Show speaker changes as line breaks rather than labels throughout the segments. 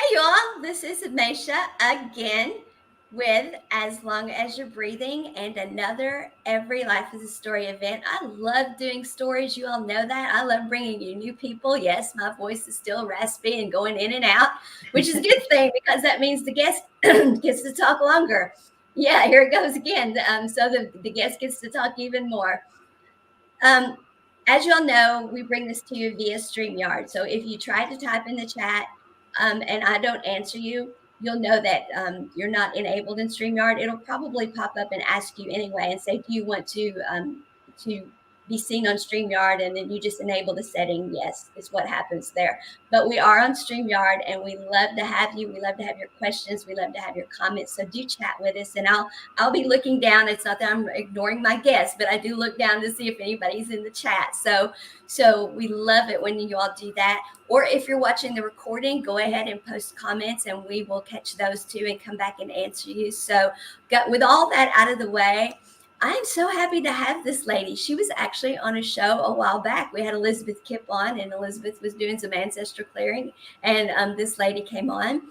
Hey y'all, this is Mesha again with As Long as You're Breathing and another Every Life is a Story event. I love doing stories. You all know that. I love bringing you new people. Yes, my voice is still raspy and going in and out, which is a good thing because that means the guest gets to talk longer. Yeah, here it goes again. So the guest gets to talk even more. Um, as you all know, we bring this to you via StreamYard. So if you try to type in the chat and I don't answer you, you'll know that you're not enabled in StreamYard. It'll probably pop up and ask you anyway and say, do you want to be seen on StreamYard? And then you just enable the setting. Yes, is what happens there. But we are on StreamYard and we love to have you. We love to have your questions. We love to have your comments. So do chat with us and I'll be looking down. It's not that I'm ignoring my guests, but I do look down to see if anybody's in the chat. So we love it when you all do that. Or if you're watching the recording, go ahead and post comments and we will catch those too and come back and answer you. So with all that out of the way, I'm so happy to have this lady. She was actually on a show a while back. We had Elizabeth Kipp on, and Elizabeth was doing some ancestral clearing, and this lady came on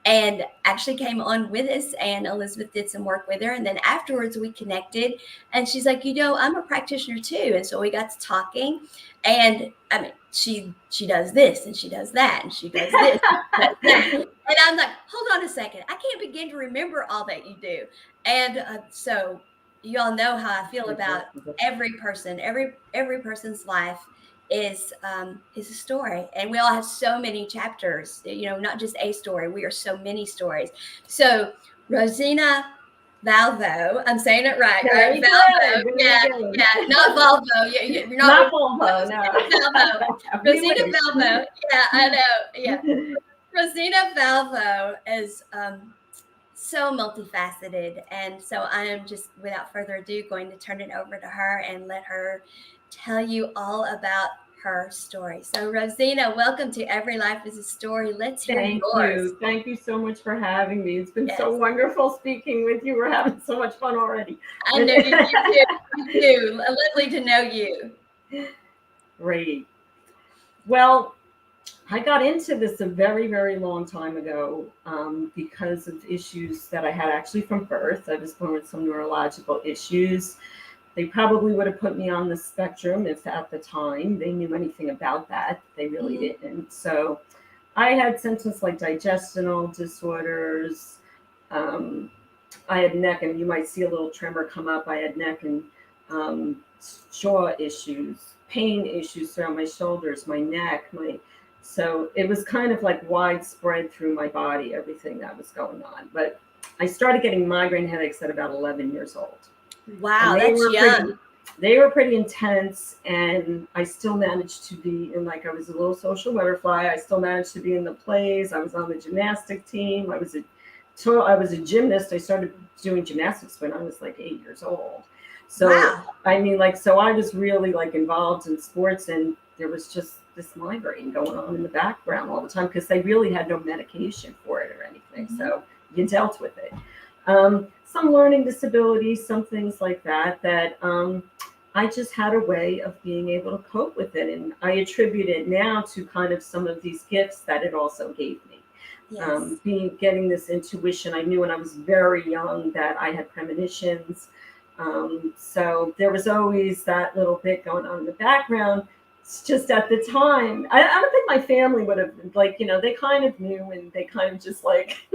and actually came on with us, and Elizabeth did some work with her. And then afterwards we connected and she's like, I'm a practitioner too. And so we got to talking, and I mean, she does this and she does that and she does this. And I'm like, hold on a second. I can't begin to remember all that you do. And so you all know how I feel about every person, every person's life is a story, and we all have so many chapters, not just a story. We are so many stories. So Rosina Valvo, I'm saying it right? Valvo, yeah, not Valvo. You're not
Valvo, no.
Valvo. Rosina Valvo, yeah, I know, yeah. Rosina Valvo is so multifaceted, and so I am just, without further ado, going to turn it over to her and let her tell you all about her story. So Rosina, welcome to Every Life is a Story. Let's hear yours.
Thank you so much for having me. It's been so wonderful speaking with you. We're having so much fun already.
I know you too. You too. Lovely to know you.
Great. Well, I got into this a very, very long time ago because of issues that I had actually from birth. I was born with some neurological issues. They probably would have put me on the spectrum if at the time they knew anything about that. They really didn't. So I had symptoms like digestional disorders. I had neck, and you might see a little tremor come up. I had neck and jaw issues, pain issues throughout my shoulders, my neck, so it was kind of like widespread through my body, everything that was going on. But I started getting migraine headaches at about 11 years old.
Wow, that's young.
They were pretty intense, and I still managed to be in, like, I was a little social butterfly. I still managed to be in the plays. I was on the gymnastic team. I was a gymnast. I started doing gymnastics when I was like 8 years old. So, wow. I mean, like, so I was really like involved in sports, and there was just this migraine going on in the background all the time because they really had no medication for it or anything. Mm-hmm. So you dealt with it. Some learning disabilities, some things like that I just had a way of being able to cope with it. And I attribute it now to kind of some of these gifts that it also gave me. Yes. Getting this intuition. I knew when I was very young that I had premonitions. So there was always that little bit going on in the background. It's just at the time, I don't think my family would have, like, they kind of knew, and they kind of just like,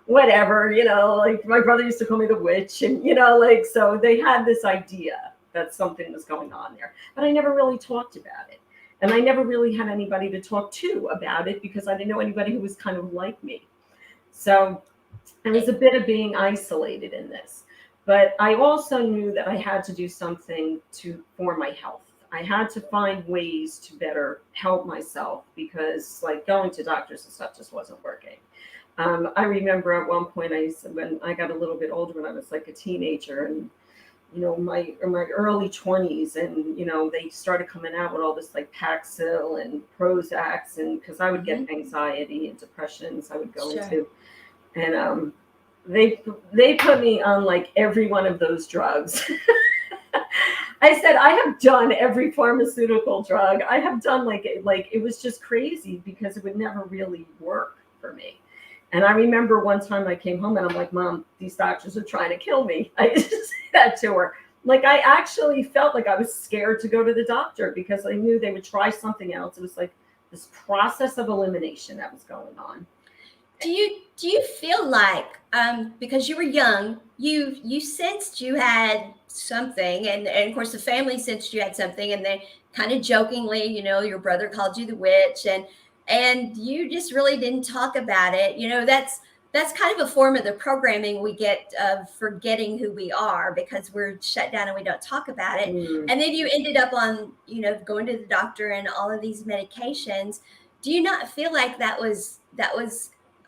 whatever, like my brother used to call me the witch, and, like, so they had this idea that something was going on there, but I never really talked about it. And I never really had anybody to talk to about it because I didn't know anybody who was kind of like me. So there was a bit of being isolated in this, but I also knew that I had to do something for my health. I had to find ways to better help myself because, like, going to doctors and stuff just wasn't working. I remember at one point when I got a little bit older, when I was like a teenager, and my early 20s, and they started coming out with all this like Paxil and Prozacs, and because I would get anxiety and depressions, I would go into, and they put me on like every one of those drugs. I said, I have done every pharmaceutical drug. I have done like it was just crazy because it would never really work for me. And I remember one time I came home and I'm like, Mom, these doctors are trying to kill me. I used to say that to her. Like, I actually felt like I was scared to go to the doctor because I knew they would try something else. It was like this process of elimination that was going on.
Do you feel like, because you were young, you sensed you had something, and of course the family sensed you had something, and they kind of jokingly, your brother called you the witch, and you just really didn't talk about it. That's kind of a form of the programming we get of forgetting who we are because we're shut down and we don't talk about it.
Mm.
And then you ended up on, going to the doctor and all of these medications. Do you not feel like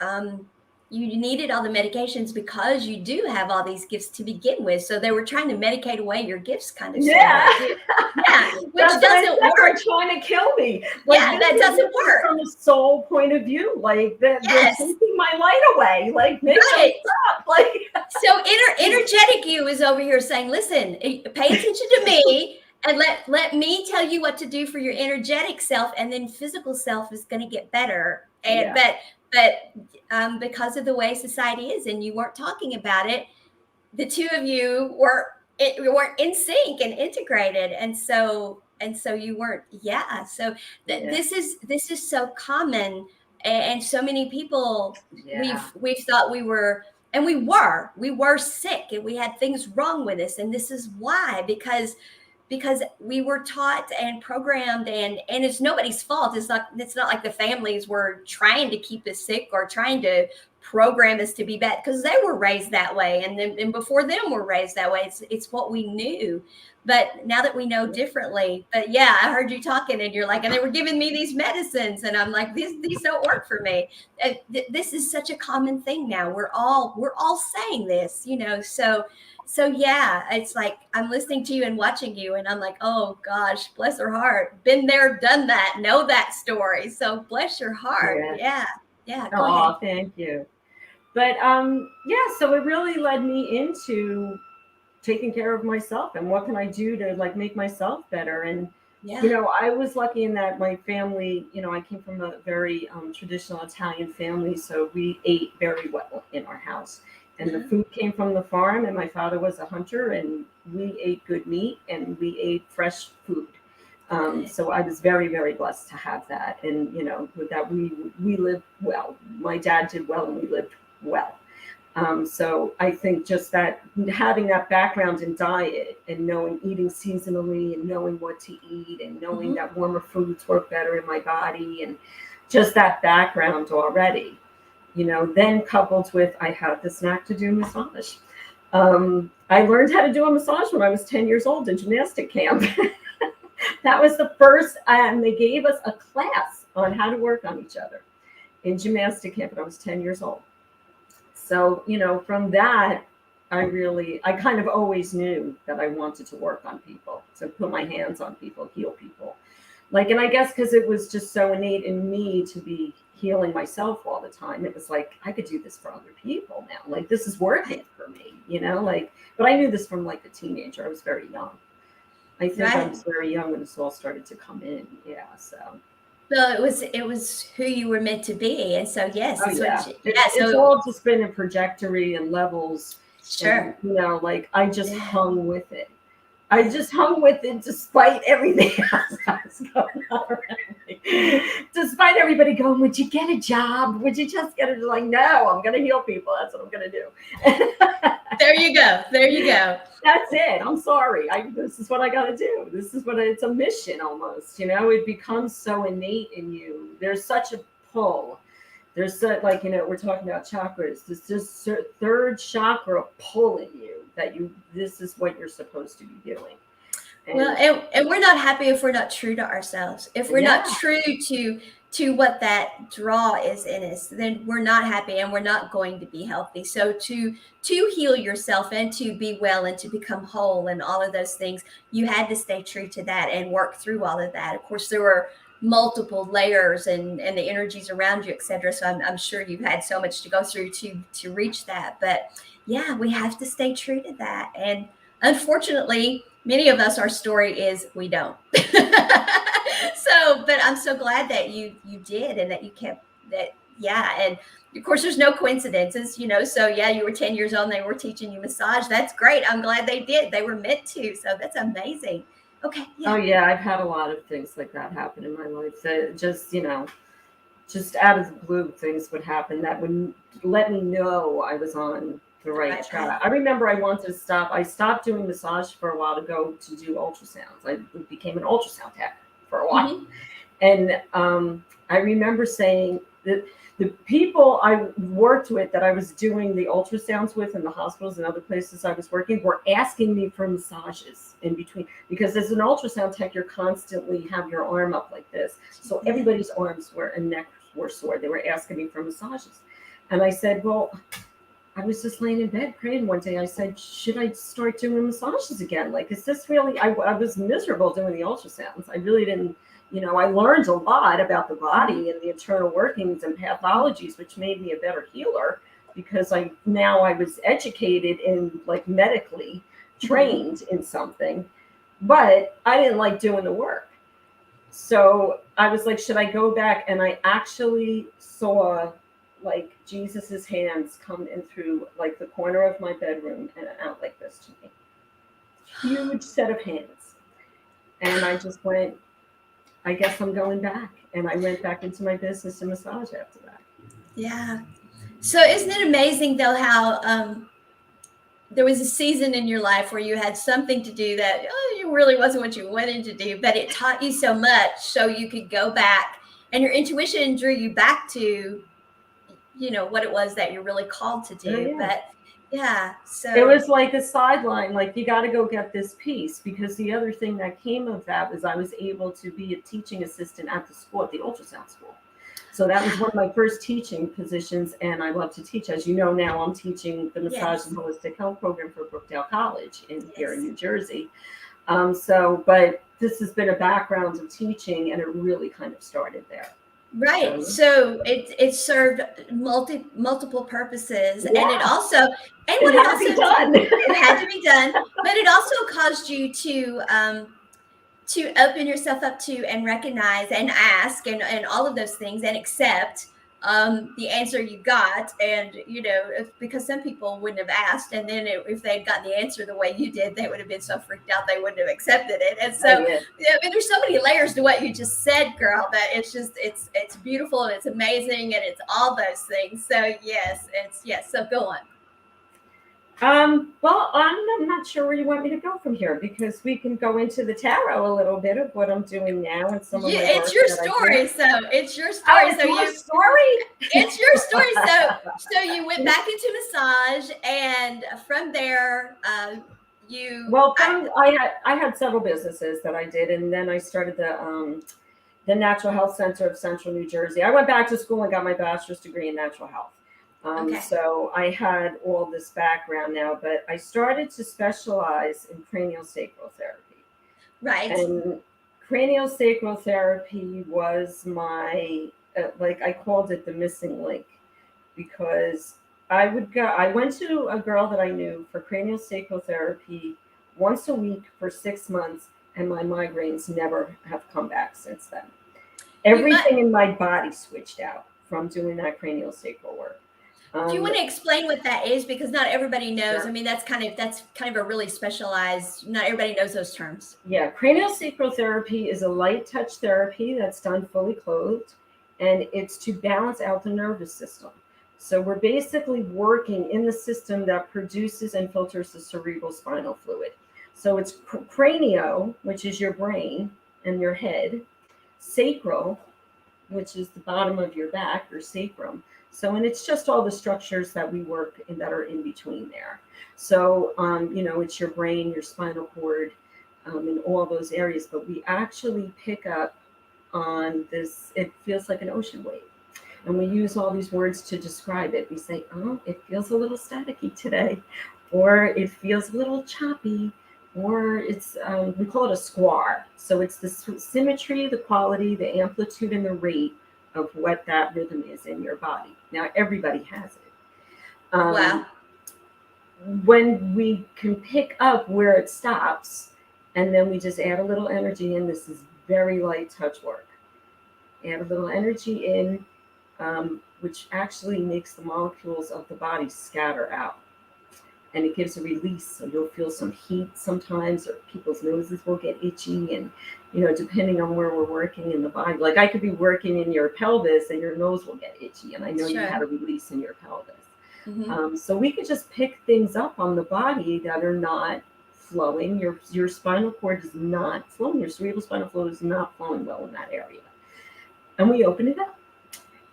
um, you needed all the medications because you do have all these gifts to begin with? So they were trying to medicate away your gifts kind of
Yeah.
somewhat too. Yeah, which
That's
doesn't
what
work.
they're trying to kill me. Like,
Yeah, that doesn't
this is
work.
from a soul point of view. Like, they're
Yes.
taking my light away. Like, make them
Right.
stop. Like,
So energetic you is over here saying, listen, pay attention to me and let me tell you what to do for your energetic self, and then physical self is going to get better. And
yeah.
but because of the way society is, and you weren't talking about it, the two of you weren't in sync and integrated, and so you weren't. Yeah. So
Yeah.
this is so common, and so many people,
Yeah.
we've thought we were, and we were sick, and we had things wrong with us, and this is why, because we were taught and programmed, and it's nobody's fault. It's not like the families were trying to keep us sick or trying to program us to be bad, because they were raised that way, and before them were raised that way. It's what we knew. But now that we know differently, but yeah, I heard you talking, and you're like, and they were giving me these medicines, and I'm like, these don't work for me. This is such a common thing now. We're all saying this, so yeah, it's like I'm listening to you and watching you, and I'm like, oh gosh, bless her heart. Been there, done that, know that story. So bless your heart.
Yeah.
Yeah, go ahead.
Oh, thank you. But yeah, so it really led me into taking care of myself and what can I do to like make myself better. And
Yeah.
I was lucky in that my family, I came from a very traditional Italian family, so we ate very well in our house. And the
Uh-huh.
food came from the farm, and my father was a hunter, and we ate good meat and we ate fresh food.
Good.
So I was very, very blessed to have that. And, with that, we lived well. My dad did well, and we lived well. So I think just that having that background in diet and knowing eating seasonally and knowing what to eat and knowing
Mhm.
that warmer foods work better in my body and just that background already, then coupled with I had this knack to do massage. I learned how to do a massage when I was 10 years old in gymnastic camp. That was the first, and they gave us a class on how to work on each other in gymnastic camp when I was 10 years old. So, from that, I kind of always knew that I wanted to work on people, to put my hands on people, heal people. Like, and I guess because it was just so innate in me to be healing myself all the time, it was like, I could do this for other people now. Like, this is working for me, like, but I knew this from like a teenager. I was very young. I think I
Right.
was very young when this all started to come in. Yeah. So,
So it was who you were meant to be, and so yes,
oh
it's
yeah,
what. Yeah.
it's
So
all just been a trajectory and levels, and
sure.
like I just
Yeah.
hung with it. I just hung with it despite everything else that was going on around me. Despite everybody going, would you get a job? Would you just get it? Like, no, I'm going to heal people. That's what I'm going to do.
There you go. There you go.
That's it. I'm sorry. This is what I got to do. This is it's a mission almost, it becomes so innate in you. There's such a pull. There's like, we're talking about chakras. There's this third chakra pull in you that this is what you're supposed to be doing.
Well, and we're not happy if we're not true to ourselves. If we're not
Yeah.
true to what that draw is in us, then we're not happy and we're not going to be healthy. So to heal yourself and to be well and to become whole and all of those things, you had to stay true to that and work through all of that. Of course, there were multiple layers and the energies around you, etc. So I'm sure you've had so much to go through to reach that. But yeah, we have to stay true to that. And unfortunately, many of us, our story is we don't. So, but I'm so glad that you did, and that you kept Yeah, and of course, there's no coincidences, So yeah, you were 10 years old and they were teaching you massage. That's great. I'm glad they did. They were meant to. So that's amazing. Okay,
Oh
yeah.
yeah, I've had a lot of things like that happen in my life. That just, just out of the blue, things would happen that would let me know I was on the
The
right
right path.
track. I remember I wanted to stop. I stopped doing massage for a while to go to do ultrasounds. I became an ultrasound tech for a while.
Hmm.
And I remember saying that the people I worked with that I was doing the ultrasounds with in the hospitals and other places I was working were asking me for massages in between. Because as an ultrasound tech, you're constantly have your arm up like this. So
Yeah.
everybody's arms were and necks were sore. They were asking me for massages. And I said, well, I was just laying in bed praying one day. I said, should I start doing massages again? Like, is this really, I was miserable doing the ultrasounds. I really didn't, I learned a lot about the
Hmm.
body and the internal workings and pathologies, which made me a better healer because I was educated in like medically
Hmm.
trained in something, but I didn't like doing the work. So I was like, should I go back? And I actually saw like Jesus's hands come in through like the corner of my bedroom and out like this to me. Huge set of hands. And I just went, I guess I'm going back. And I went back into my business and massage after that.
Yeah. So isn't it amazing though how there was a season in your life where you had something to do that you really wasn't what you wanted to do, but it taught you so much so you could go back and your intuition drew you back to, what it was that you're really called to
Oh
do.
yeah.
But yeah,
It
so
was like a sideline, like you got to go get this piece because the other thing that came of that was I was able to be a teaching assistant at the school, at the ultrasound school. So that was
wow.
one of my first teaching positions, and I love to teach. As you know, now I'm teaching the massage
Yes.
and holistic health program for Brookdale College here in
Yes.
New Jersey. But this has been a background of teaching, and it really kind of started there.
Right.
So
So it served multiple purposes, and it
yeah,
also and
it
what it
had to
also
be done.
it had to be done, but it also caused you to open yourself up to and recognize and ask and all of those things and accept the answer you got. And, because some people wouldn't have asked. And then if they'd gotten the answer the way you did, they would have been so freaked out they wouldn't have accepted it. And
Oh
so,
yeah.
I mean, there's so many layers to what you just said, girl, that it's beautiful and it's amazing and it's all those things. So, yes. So go on.
Well, I'm not sure where you want me to go from here because we can go into the tarot a little bit of what I'm doing now and some of
Yeah,
my
it's
work
your
that I do.
story. So it's your
Oh,
story.
it's
So
my
you
story.
it's your story. So you went back into massage, and from there, you
Well, from I had several businesses that I did, and then I started the Natural Health Center of Central New Jersey. I went back to school and got my bachelor's degree in natural health.
okay,
So I had all this background now, but I started to specialize in cranial sacral therapy.
right,
And cranial sacral therapy was my, like I called it the missing link because I went to a girl that I knew for cranial sacral therapy once a week for 6 months, and my migraines never have come back since then.
you might.
Everything in my body switched out from doing that cranial sacral work.
Do you
Um,
want to explain what that is? Because not everybody knows. I
sure.
mean, that's kind of a really specialized. Not everybody knows those terms.
Yeah, cranial sacral therapy is a light touch therapy that's done fully clothed, and it's to balance out the nervous system. So we're basically working in the system that produces and filters the cerebral spinal fluid. So it's cranio, which is your brain and your head, sacral, which is the bottom of your back or sacrum. So, and it's just all the structures that we work in that are in between there. So, it's your brain, your spinal cord, in all those areas. But we actually pick up on this, it feels like an ocean wave. And we use all these words to describe it. We say, oh, it feels a little staticky today, or it feels a little choppy, or we call it a squar. So it's the symmetry, the quality, the amplitude, and the rate of what that rhythm is in your body. Now, everybody has it. Um,
Wow.
when we can pick up where it stops, and then we just add a little energy in, this is very light touch work. Add a little energy in, which actually makes the molecules of the body scatter out. And it gives a release. So you'll feel some heat sometimes, or people's noses will get itchy. And, depending on where we're working in the body, like I could be working in your pelvis and your nose will get itchy. And I know you had a release in your pelvis. So we could just pick things up on the body that are not flowing. Your spinal cord is not flowing. Your cerebral spinal fluid is not flowing well in that area. And we open it up.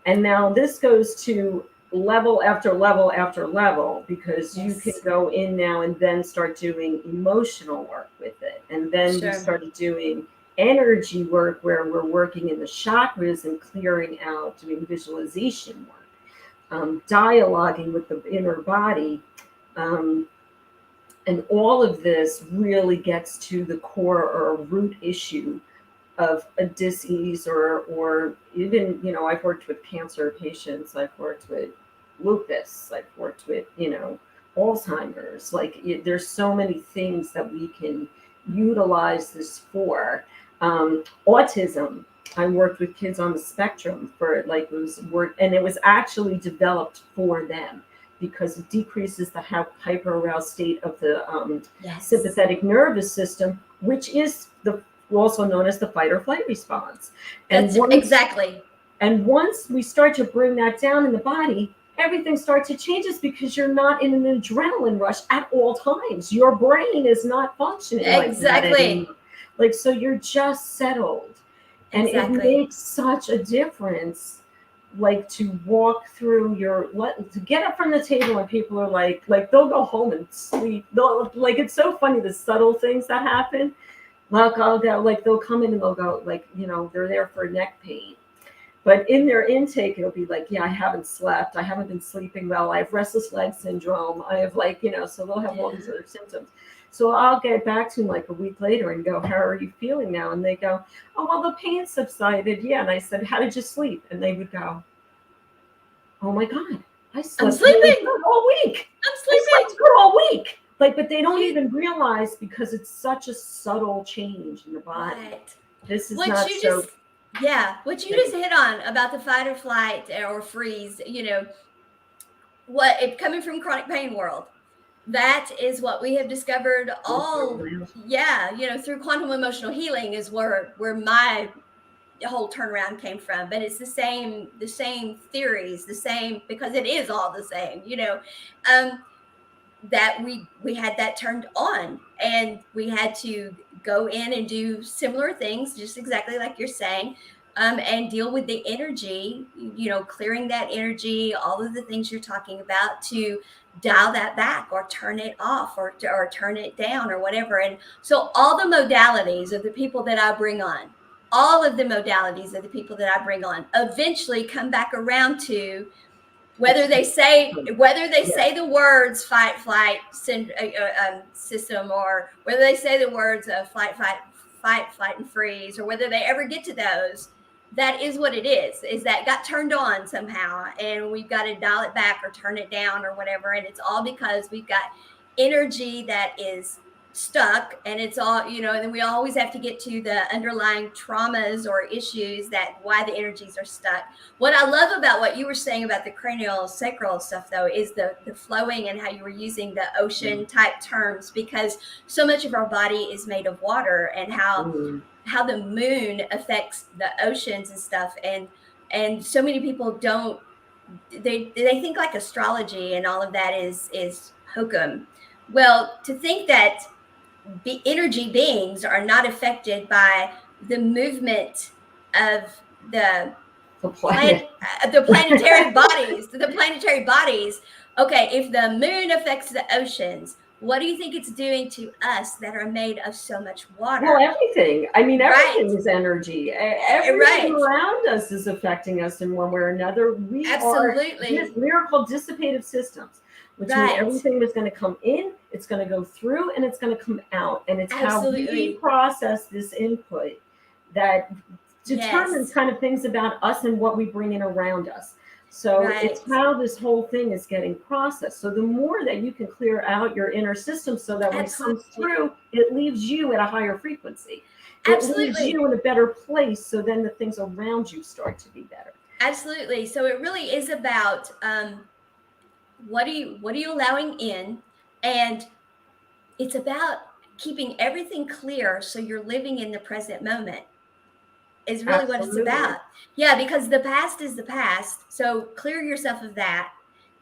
And now this goes to level after level after level, because you can go in now and then start doing emotional work with it. And then we started doing energy work, where we're working in the chakras and clearing out, doing visualization work, dialoguing with the inner body. And all of this really gets to the core or root issue of a disease, or even, I've worked with cancer patients, I've worked with lupus, I've worked with, Alzheimer's. Like there's so many things that we can utilize this for. Autism, I worked with kids on the spectrum for like it was work, and it was actually developed for them, because it decreases the hyperaroused state of the sympathetic nervous system, which is also known as the fight or flight response. And
exactly.
And once we start to bring that down in the body, everything starts to change, because you're not in an adrenaline rush at all times. Your brain is not functioning like that anymore. Like, so you're just settled. And it makes such a difference, like to walk through to get up from the table, and people are like they'll go home and sleep. Like, it's so funny, the subtle things that happen. Like I'll go, like they'll come in and they'll go, like, they're there for neck pain. But in their intake, it'll be like, I haven't slept. I haven't been sleeping well. I have restless leg syndrome. I have so they'll have all these other symptoms. So I'll get back to them like a week later and go, how are you feeling now? And they go, oh, well, the pain subsided. Yeah. And I said, how did you sleep? And they would go, oh my God, I slept really good all week. I slept good all week. Like, but they don't even realize, because it's such a subtle change in the body.
Right.
This is not so...
What you just hit on about the fight or flight or freeze, coming from chronic pain world, that is what we have discovered through quantum emotional healing is where my whole turnaround came from. But it's the same theories, because it is all the same, that we had that turned on, and we had to go in and do similar things, just exactly like you're saying, and deal with the energy, clearing that energy, all of the things you're talking about, to dial that back or turn it off or turn it down or whatever. And so all the modalities of the people that I bring on, eventually come back around to whether they say the words fight flight system, or whether they say the words of fight flight and freeze, or whether they ever get to those. That is what it is that got turned on somehow, and we've got to dial it back or turn it down or whatever. And it's all because we've got energy that is stuck, and it's all, and then we always have to get to the underlying traumas or issues, that why the energies are stuck. What I love about what you were saying about the cranial sacral stuff, though, is the flowing, and how you were using the ocean type terms, because so much of our body is made of water, and how the moon affects the oceans and stuff. And so many people don't, they think like astrology and all of that is hokum. Well, to think that energy beings are not affected by the movement of the planetary bodies. Okay, if the moon affects the oceans, what do you think it's doing to us that are made of so much water?
Well, everything. I mean, everything is energy. Everything around us is affecting us in one way or another. We are miracle dissipative systems, which means everything is going to come in, it's going to go through, and it's going to come out. And it's how we process this input that determines kind of things about us and what we bring in around us. So it's how this whole thing is getting processed. So the more that you can clear out your inner system, so that when it comes through, it leaves you at a higher frequency. It leaves you in a better place. So then the things around you start to be better.
Absolutely. So it really is about what are you allowing in, and it's about keeping everything clear so you're living in the present moment is really what it's
Absolutely.
about. Yeah, because the past is the past. So clear yourself of that.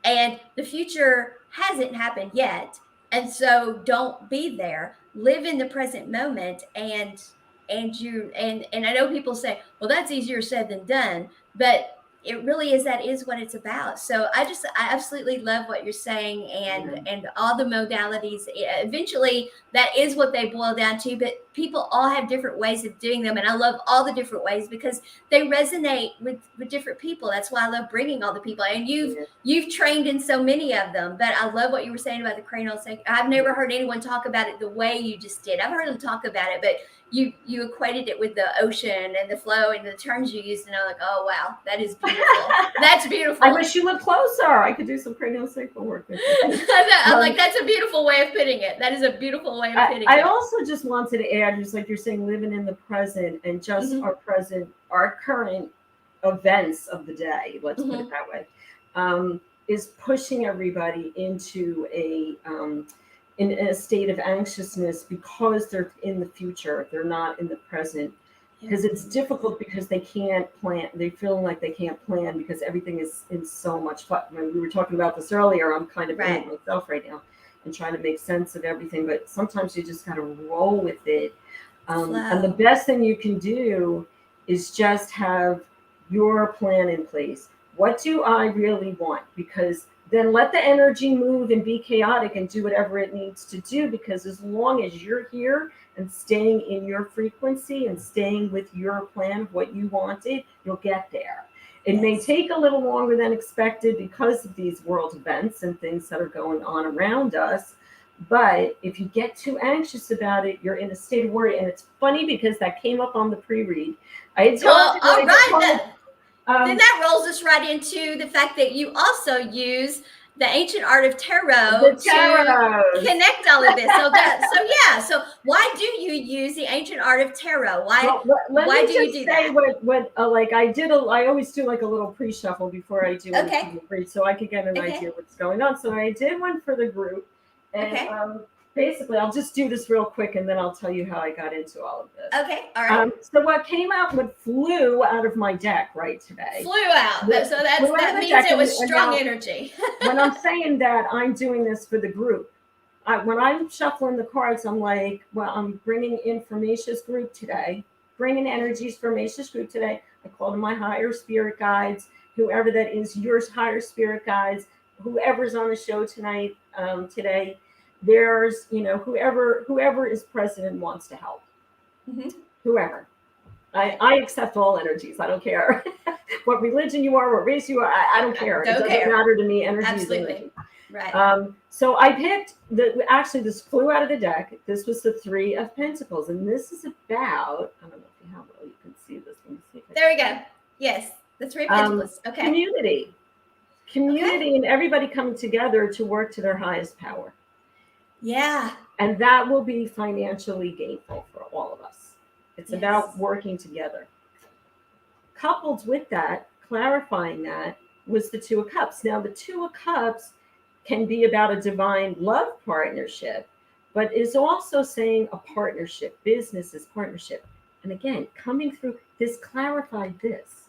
And the future hasn't happened yet. And so don't be there. Live in the present moment, and I know people say, well, that's easier said than done, but it really is, that is what it's about. So I absolutely love what you're saying,
Yeah.
and all the modalities. Eventually that is what they boil down to, but people all have different ways of doing them, and I love all the different ways because they resonate with different people. That's why I love bringing all the people, and
Yeah.
you've trained in so many of them. But I love what you were saying about the cranial. I've never heard anyone talk about it the way you just did. I've heard them talk about it, but you equated it with the ocean and the flow and the terms you used, and I'm like, oh wow, that is beautiful. That's beautiful.
I wish you lived closer. I could do some cranial sacral work with you.
I'm like, that's a beautiful way of putting it. That is a beautiful way of putting
I
it.
also just wanted to add, just like you're saying, living in the present and just
Mhm.
our present, our current events of the day, let's put it
Mhm.
that way, is pushing everybody into in a state of anxiousness because they're in the future, they're not in the present. Because it's difficult because they can't plan. They feel like they can't plan because everything is in so much fun. When we were talking about this earlier, I'm kind of in
Right.
it myself right now and trying to make sense of everything. But sometimes you just got to roll with it. And the
Flow.
best thing you can do is just have your plan in place. What do I really want? Because then let the energy move and be chaotic and do whatever it needs to do. Because as long as you're here and staying in your frequency and staying with your plan of what you wanted, you'll get there. It may
Yes.
take a little longer than expected because of these world events and things that are going on around us. But if you get too anxious about it, you're in a state of worry. And it's funny because that came up on the pre-read. I had told
Well,
you that
all
I get
right.
called.
Then
Um,
that rolls us right into the fact that you also use the ancient art of tarot
the
to
tarots.
connect all of this. So why do you use the ancient art of tarot? Why
Well, let
why
me
do you
just
do
say
that?
what like I did. I always do like a little pre-shuffle before I do
Okay.
anything read, so I could get an
Okay.
idea of what's going on. So I did one for the group, and
Okay.
basically I'll just do this real quick, and then I'll tell you how I got into all of this.
Okay. All right.
So what flew out of my deck right today?
Flew out. So
Flew out of
that
the
means
deck,
it was
and
strong
now
energy.
when I'm saying that, I'm doing this for the group. When I'm shuffling the cards, I'm like, well, I'm bringing in Formatia's group today, bringing energies Formatia's group today. I call them my higher spirit guides, whoever that is, your higher spirit guides, whoever's on the show tonight, today. There's, whoever is present and wants to help,
Mhm.
whoever. I,
Right.
I accept all energies. I don't care what religion you are, what race you are. I don't care. It
Don't
doesn't
care.
matter to me. Energy is
Absolutely.
energy.
Right.
So I picked actually this flew out of the deck. This was the Three of Pentacles, and this is about, I don't know if you how well you can see this. Let me see if I
There we
can.
go. Yes. The three of pentacles. Okay.
Community,
Okay.
and everybody coming together to work to their highest power,
Yeah.
and that will be financially gainful for all of us. It's about
Yes.
working together. Coupled with that, clarifying that, was the Two of Cups. Now, the Two of Cups can be about a divine love partnership, but is also saying a partnership, business is partnership. And again, coming through this clarified this.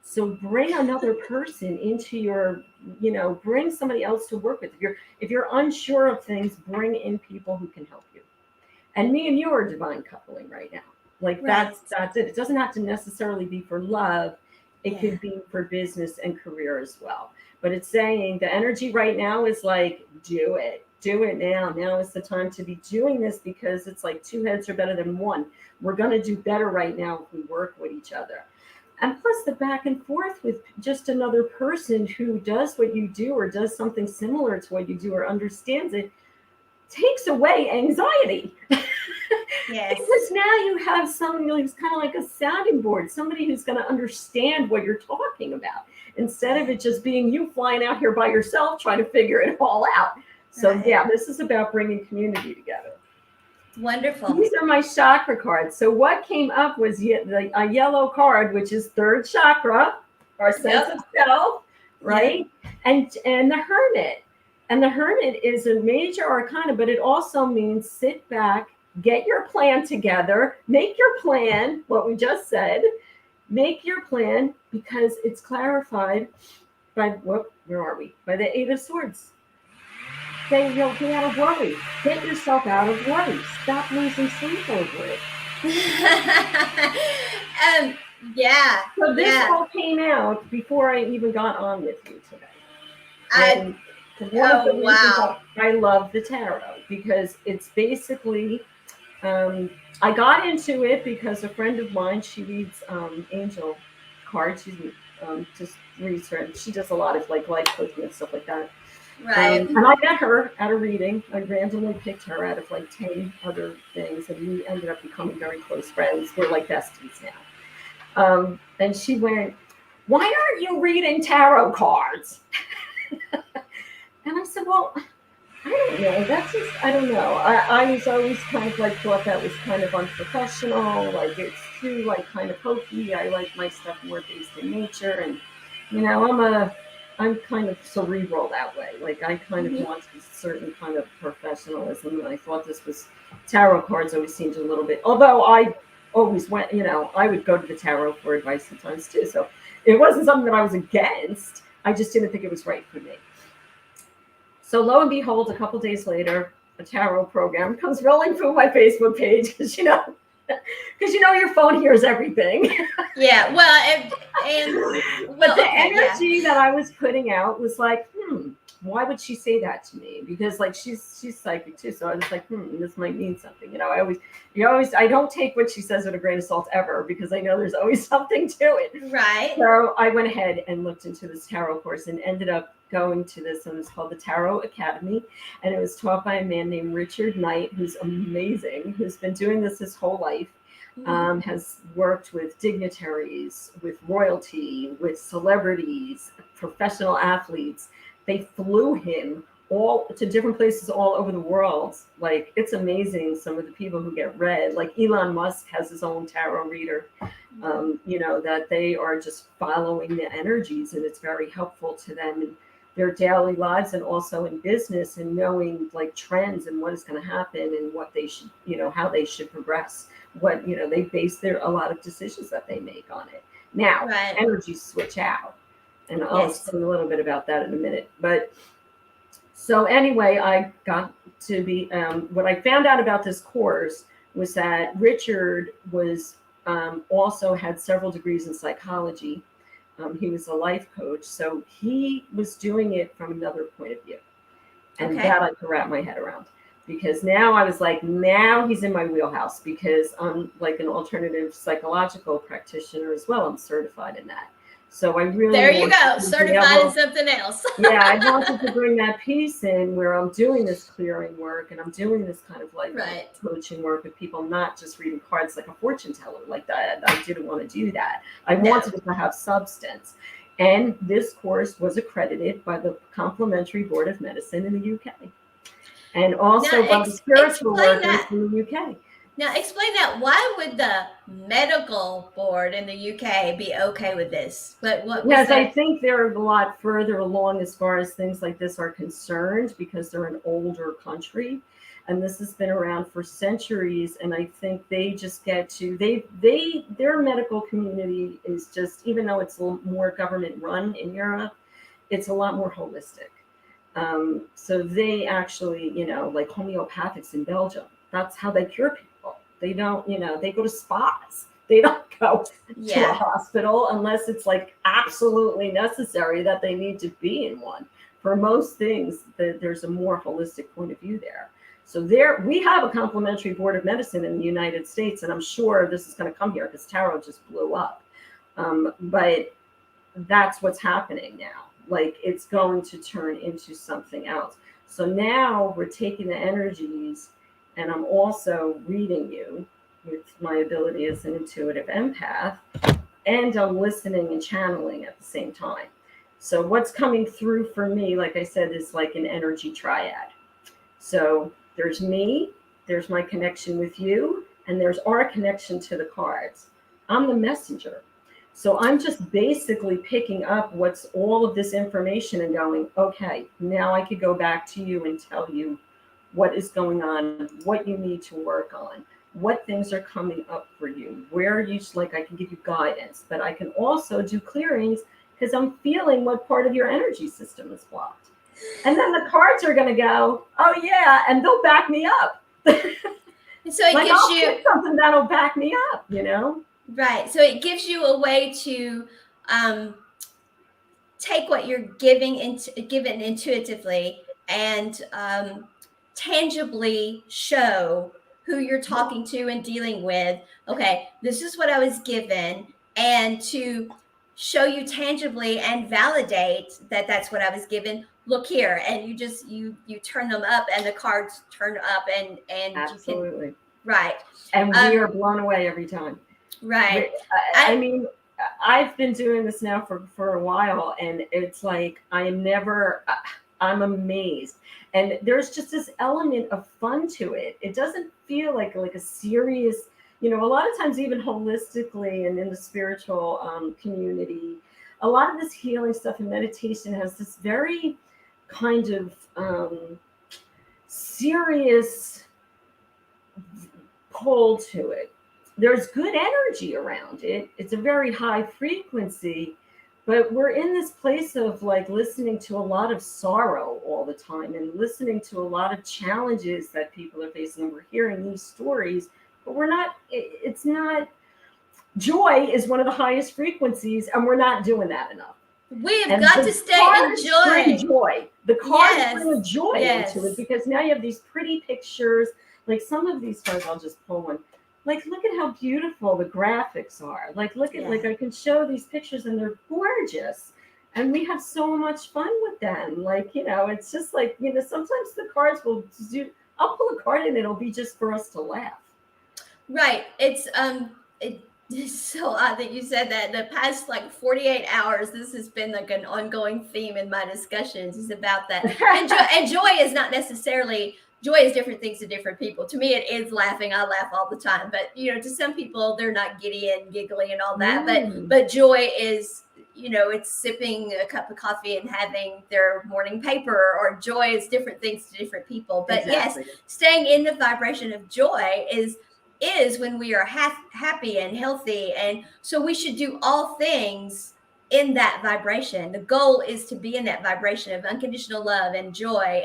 So bring another person into your, bring somebody else to work with. If you're unsure of things, bring in people who can help you. And me and you are divine coupling right now. Like
Right.
that's it. It doesn't have to necessarily be for love. It
Yeah.
could be for business and career as well. But it's saying the energy right now is like, do it. Do it now. Now is the time to be doing this because it's like two heads are better than one. We're going to do better right now if we work with each other. And plus the back and forth with just another person who does what you do or does something similar to what you do or understands it takes away anxiety.
Yes.
Because now you have somebody who's kind of like a sounding board, somebody who's going to understand what you're talking about instead of
Right.
it just being you flying out here by yourself trying to figure it all out. So,
Right.
yeah, this is about bringing community together.
Wonderful.
These are my chakra cards. So, what came up was a yellow card, which is third chakra. our sense
Yep.
of self,
Yep.
right? And the hermit. And the hermit is a major arcana, but it also means sit back, get your plan together, make your plan, what we just said, make your plan because it's clarified by what, where are we? By the Eight of Swords. Say, get out of worry. Get yourself out of worry. Stop losing sleep over it.
Yeah,
So this
yeah.
all came out before I even got on with you today.
I
And one of the
Oh
reasons
wow.
I love the tarot because it's basically, I got into it because a friend of mine, she reads angel cards. She's just reads her, and she does a lot of like life coaching and stuff like that.
Right.
And I met her at a reading. I randomly picked her out of like 10 other things, and we ended up becoming very close friends. We're like besties now. And she went, "Why aren't you reading tarot cards?" And I said, "Well, I don't know. That's just, I don't know. I was always kind of like thought that was kind of unprofessional. Like it's too like kind of hokey. I like my stuff more based in nature. And, I'm kind of cerebral that way. Like I kind of
Mhm.
want a certain kind of professionalism. And I thought this was, tarot cards always seemed a little bit, although I always went, I would go to the tarot for advice sometimes too. So it wasn't something that I was against. I just didn't think it was right for me. So lo and behold, a couple days later, a tarot program comes rolling through my Facebook page because your phone hears everything.
Yeah. Well, and
But the
well, okay, yeah.
energy that I was putting out was like, why would she say that to me? Because like she's psychic too, so I was like, this might mean something. I don't take what she says with a grain of salt ever because I know there's always something to it.
Right.
So I went ahead and looked into this tarot course and ended up going to this, and it's called the Tarot Academy, and it was taught by a man named Richard Knight, who's amazing, who's been doing this his whole life.
Mhm.
Has worked with dignitaries, with royalty, with celebrities, professional athletes. They flew him all to different places all over the world. Like it's amazing some of the people who get read. Like Elon Musk has his own tarot reader. That they are just following the energies, and it's very helpful to them in their daily lives and also in business and knowing like trends and what is going to happen and what they should, how they should progress. What they base a lot of decisions that they make on it. Now,
Right.
energies switch out, and I'll
Yes.
explain a little bit about that in a minute. But so anyway, I got to be what I found out about this course was that Richard was also had several degrees in psychology. He was a life coach, so he was doing it from another point of view, and
Okay.
that I could wrap my head around. Because now I was like, now he's in my wheelhouse because I'm like an alternative psychological practitioner as well. I'm certified in that. So I really
There you
wanted
go.
to be
Certified in
able,
something else.
yeah, I wanted to bring that piece in where I'm doing this clearing work and I'm doing this kind of like
Right.
coaching work with people, not just reading cards like a fortune teller like that. I didn't want to do that. I
No.
wanted it to have substance. And this course was accredited by the Complementary Board of Medicine in the UK and
Now,
also by the spiritual
explain
workers
that.
in the UK.
Now, explain that. Why would the medical board in the UK be okay with this? What was
Because I
that?
think they're a lot further along as far as things like this are concerned because they're an older country and this has been around for centuries, and I think they just get to their medical community is just, even though it's a little more government run in Europe, it's a lot more holistic. So they actually, like homeopathics in Belgium, that's how they cure people. They don't, they go to spas. They don't go to a
Yeah.
hospital unless it's like absolutely necessary that they need to be in one. For most things, there's a more holistic point of view there. So we have a complementary board of medicine in the United States, and I'm sure this is going to come here because tarot just blew up. But that's what's happening now. Like it's going to turn into something else. So now we're taking the energies, and I'm also reading you with my ability as an intuitive empath, and I'm listening and channeling at the same time. So what's coming through for me, like I said, is like an energy triad. So there's me, there's my connection with you, and there's our connection to the cards. I'm the messenger. So I'm just basically picking up what's all of this information and going, okay, now I could go back to you and tell you what is going on, what you need to work on, what things are coming up for you, where you like I can give you guidance, but I can also do clearings because I'm feeling what part of your energy system is blocked. And then the cards are going to go, oh yeah, and they'll back me up.
And so it
Like
gives
I'll
you
pick something that'll back me up, you know?
right. So it gives you a way to take what you're given intuitively and tangibly show who you're talking to and dealing with. Okay, this is what I was given, and to show you tangibly and validate that that's what I was given. Look here, and you turn them up, and the cards turn up, and you can
Absolutely.
right.
And we are blown away every time.
Right.
I mean, I've been doing this now for a while, and it's like I'm amazed. And there's just this element of fun to it. It doesn't feel like a serious, a lot of times, even holistically and in the spiritual community, a lot of this healing stuff and meditation has this very kind of serious pull to it. There's good energy around it. It's a very high frequency, but we're in this place of like listening to a lot of sorrow all the time and listening to a lot of challenges that people are facing. And we're hearing these stories, but it's not, joy is one of the highest frequencies, and we're not doing that enough.
We have got to stay in
joy. The cards bring a joy into it, because now you have these pretty pictures. Like some of these cards, I'll just pull one. Like, look at how beautiful the graphics are. Like, look at, like, I can show these pictures and they're gorgeous. And we have so much fun with them. Like, it's just like, sometimes the cards will do, I'll pull a card and it'll be just for us to laugh.
Right. It's so odd that you said that. The past like 48 hours, this has been like an ongoing theme in my discussions is about that. And joy is not necessarily, joy is different things to different people. To me, it is laughing. I laugh all the time. But, to some people, they're not giddy and giggly and all that. But joy is, it's sipping a cup of coffee and having their morning paper, or joy is different things to different people. But yes, staying in the vibration of joy is when we are happy and healthy. And so we should do all things in that vibration. The goal is to be in that vibration of unconditional love and joy.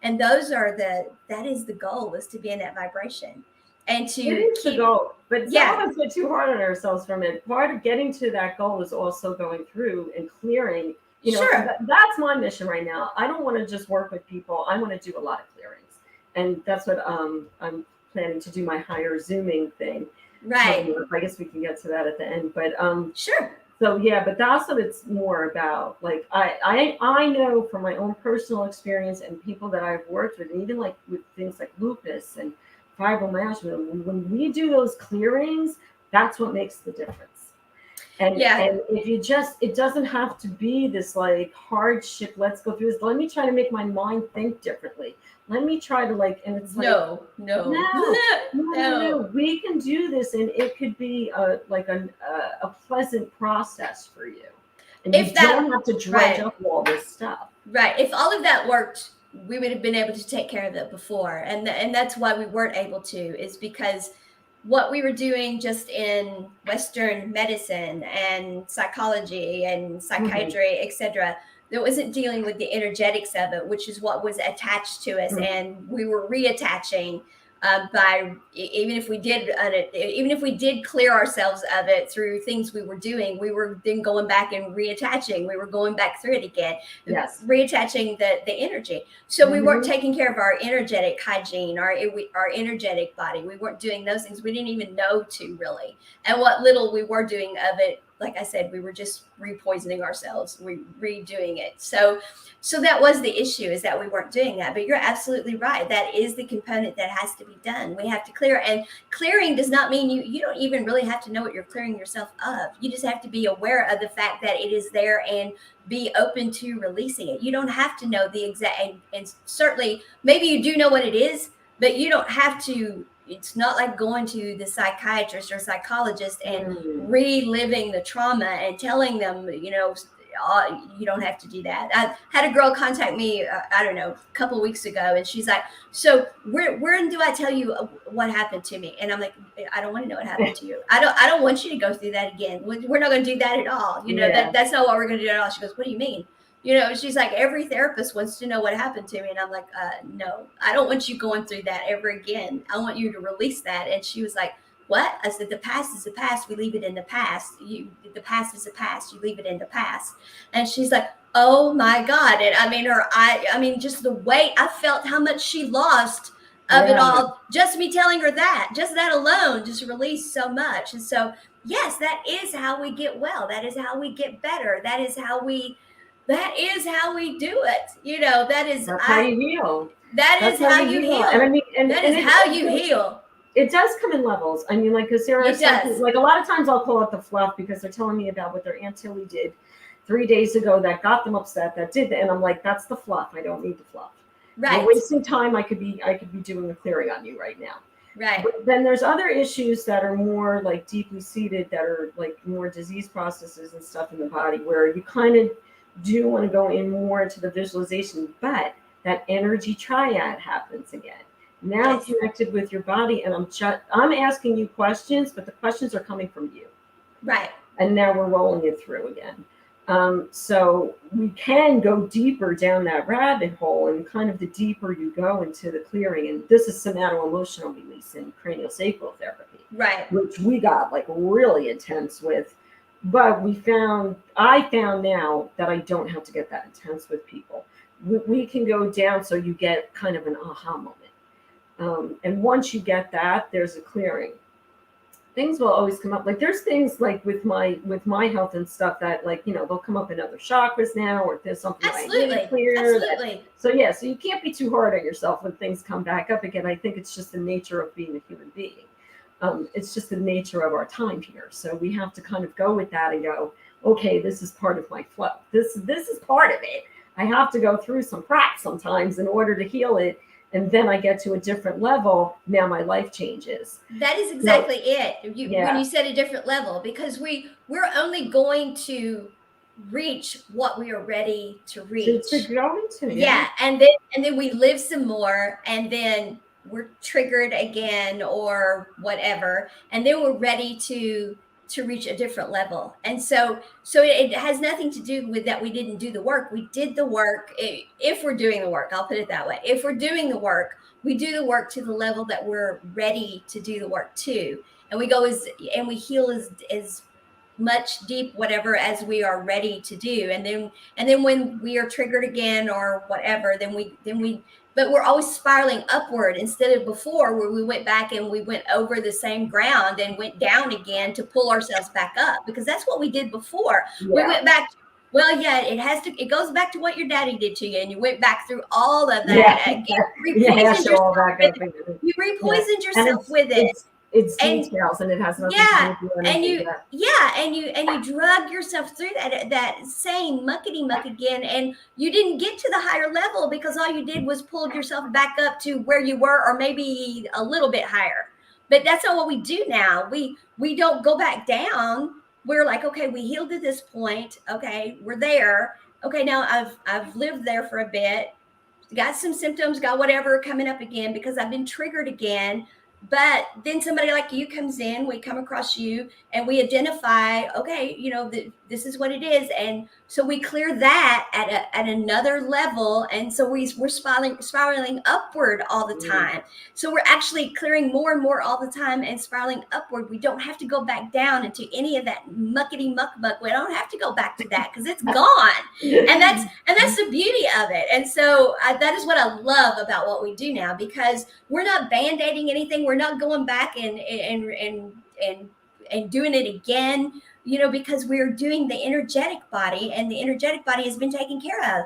And that is the goal, is to be in that vibration. And to
it is the goal. But some of us get too hard on ourselves from it. Part of getting to that goal is also going through and clearing. That's my mission right now. I don't want to just work with people. I want to do a lot of clearings. And that's what I'm planning to do, my higher zooming thing.
Right.
I guess we can get to that at the end. But
sure.
So yeah, but also it's more about like I know from my own personal experience and people that I've worked with, and even like with things like lupus and fibromyalgia, when we do those clearings, that's what makes the difference. And if you it doesn't have to be this like hardship. Let's go through this. Let me try to make my mind think differently. Let me try to like, and it's like,
no.
We can do this, and it could be a pleasant process for you. And you don't have to dredge up all this stuff.
Right. If all of that worked, we would have been able to take care of it before. And that's why we weren't able to, is because what we were doing just in Western medicine and psychology and psychiatry, etc., that wasn't dealing with the energetics of it, which is what was attached to us. And we were reattaching by even if we did clear ourselves of it through things we were doing, we were then going back and reattaching. We were going back through it again, reattaching the energy. So we weren't taking care of our energetic hygiene, our energetic body. We weren't doing those things. We didn't even know to really. And what little we were doing of it, like I said, we were just repoisoning ourselves, redoing it. So that was the issue, is that we weren't doing that. But you're absolutely right. That is the component that has to be done. We have to clear. And clearing does not mean you don't even really have to know what you're clearing yourself of. You just have to be aware of the fact that it is there and be open to releasing it. You don't have to know the exact, and certainly maybe you do know what it is, but you don't have to it's not like going to the psychiatrist or psychologist and
Mm.
reliving the trauma and telling them, you don't have to do that. I had a girl contact me, I don't know, a couple of weeks ago, and she's like, so when do I tell you what happened to me? And I'm like, I don't want to know what happened to you. I don't want you to go through that again. We're not going to do that at all.
Yeah.
That's not what we're going to do at all. She goes, what do you mean? She's like, every therapist wants to know what happened to me. And I'm like, no, I don't want you going through that ever again. I want you to release that. And she was like, what? I said, the past is the past. We leave it in the past. The past is the past. You leave it in the past. And she's like, oh my God. And I mean, just the way I felt, how much she lost of it all. Just me telling her that, just that alone, just released so much. And so, yes, that is how we get well. That is how we get better. That is how we do it.
That's how you heal.
That's how you heal.
And I mean,
that is how you heal.
It does come in levels. I mean, like, because there are some, like, a lot of times I'll call it the fluff because they're telling me about what their Aunt Tilly did 3 days ago that got them upset, that did that. And I'm like, that's the fluff. I don't need the fluff.
Right.
You're wasting time. I could be doing a clearing on you right now.
Right.
But then there's other issues that are more like deeply seated, that are like more disease processes and stuff in the body, where you kind of do want to go in more into the visualization, but that energy triad happens again. Now I'm connected with your body, and I'm asking you questions, but the questions are coming from you.
Right.
And now we're rolling it through again. So we can go deeper down that rabbit hole, and kind of the deeper you go into the clearing. And this is somato-emotional release in cranial sacral therapy.
Right.
Which we got like really intense with. But I found now that I don't have to get that intense with people. We can go down so you get kind of an aha moment. And once you get that, there's a clearing. Things will always come up. Like, there's things like with my health and stuff that, like, they'll come up in other chakras now, or if there's something I need to clear.
Absolutely.
So you can't be too hard on yourself when things come back up again. I think it's just the nature of being a human being. It's just the nature of our time here. So we have to kind of go with that and go, okay, this is part of my flow. This is part of it. I have to go through some crap sometimes in order to heal it. And then I get to a different level. Now my life changes.
That is exactly it. When you said a different level, because we're only going to reach what we are ready to reach.
To go into.
Yeah. And then we live some more, and then we're triggered again or whatever. And then we're ready to reach a different level. And so it has nothing to do with that we didn't do the work. We did the work. If we're doing the work, I'll put it that way. If we're doing the work, we do the work to the level that we're ready to do the work to. And we go and we heal as much deep whatever as we are ready to do. And then when we are triggered again or whatever, then we but we're always spiraling upward instead of before, where we went back and we went over the same ground and went down again to pull ourselves back up, because that's what we did before. Yeah. We went back. Well, yeah, it goes back to what your daddy did to you, and you went back through all of that. You repoisoned yourself with it.
It's details, and it has nothing to do with anything.
And you drug yourself through that same muckety muck again, and you didn't get to the higher level because all you did was pull yourself back up to where you were, or maybe a little bit higher. But that's not what we do now. We don't go back down. We're like, okay, we healed to this point. Okay, we're there. Okay, now I've lived there for a bit, got some symptoms, got whatever coming up again because I've been triggered again. But then somebody like you comes in, we come across you, and we identify, okay, this is what it is. And so we clear that at another level. And so we're spiraling upward all the time. So we're actually clearing more and more all the time and spiraling upward. We don't have to go back down into any of that muckety muck. We don't have to go back to that because it's gone. And that's the beauty of it. And so that is what I love about what we do now, because we're not band-aiding anything. We're not going back and doing it again, because we're doing the energetic body, and the energetic body has been taken care of.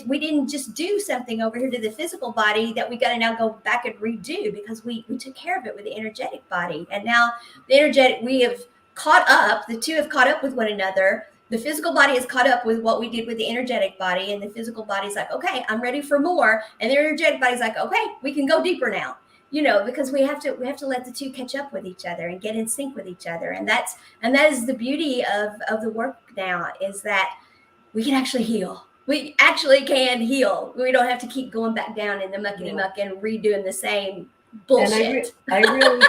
We didn't just do something over here to the physical body that we got to now go back and redo, because we took care of it with the energetic body. And now the energetic, we have caught up. The two have caught up with one another. The physical body is caught up with what we did with the energetic body, and the physical body's like, okay, I'm ready for more. And the energetic body's like, okay, we can go deeper now. because we have to let the two catch up with each other and get in sync with each other. And that is the beauty of the work now, is that we can actually heal. We actually can heal. We don't have to keep going back down in the muckety
Yeah.
muck and redoing the same
And
bullshit.
I really,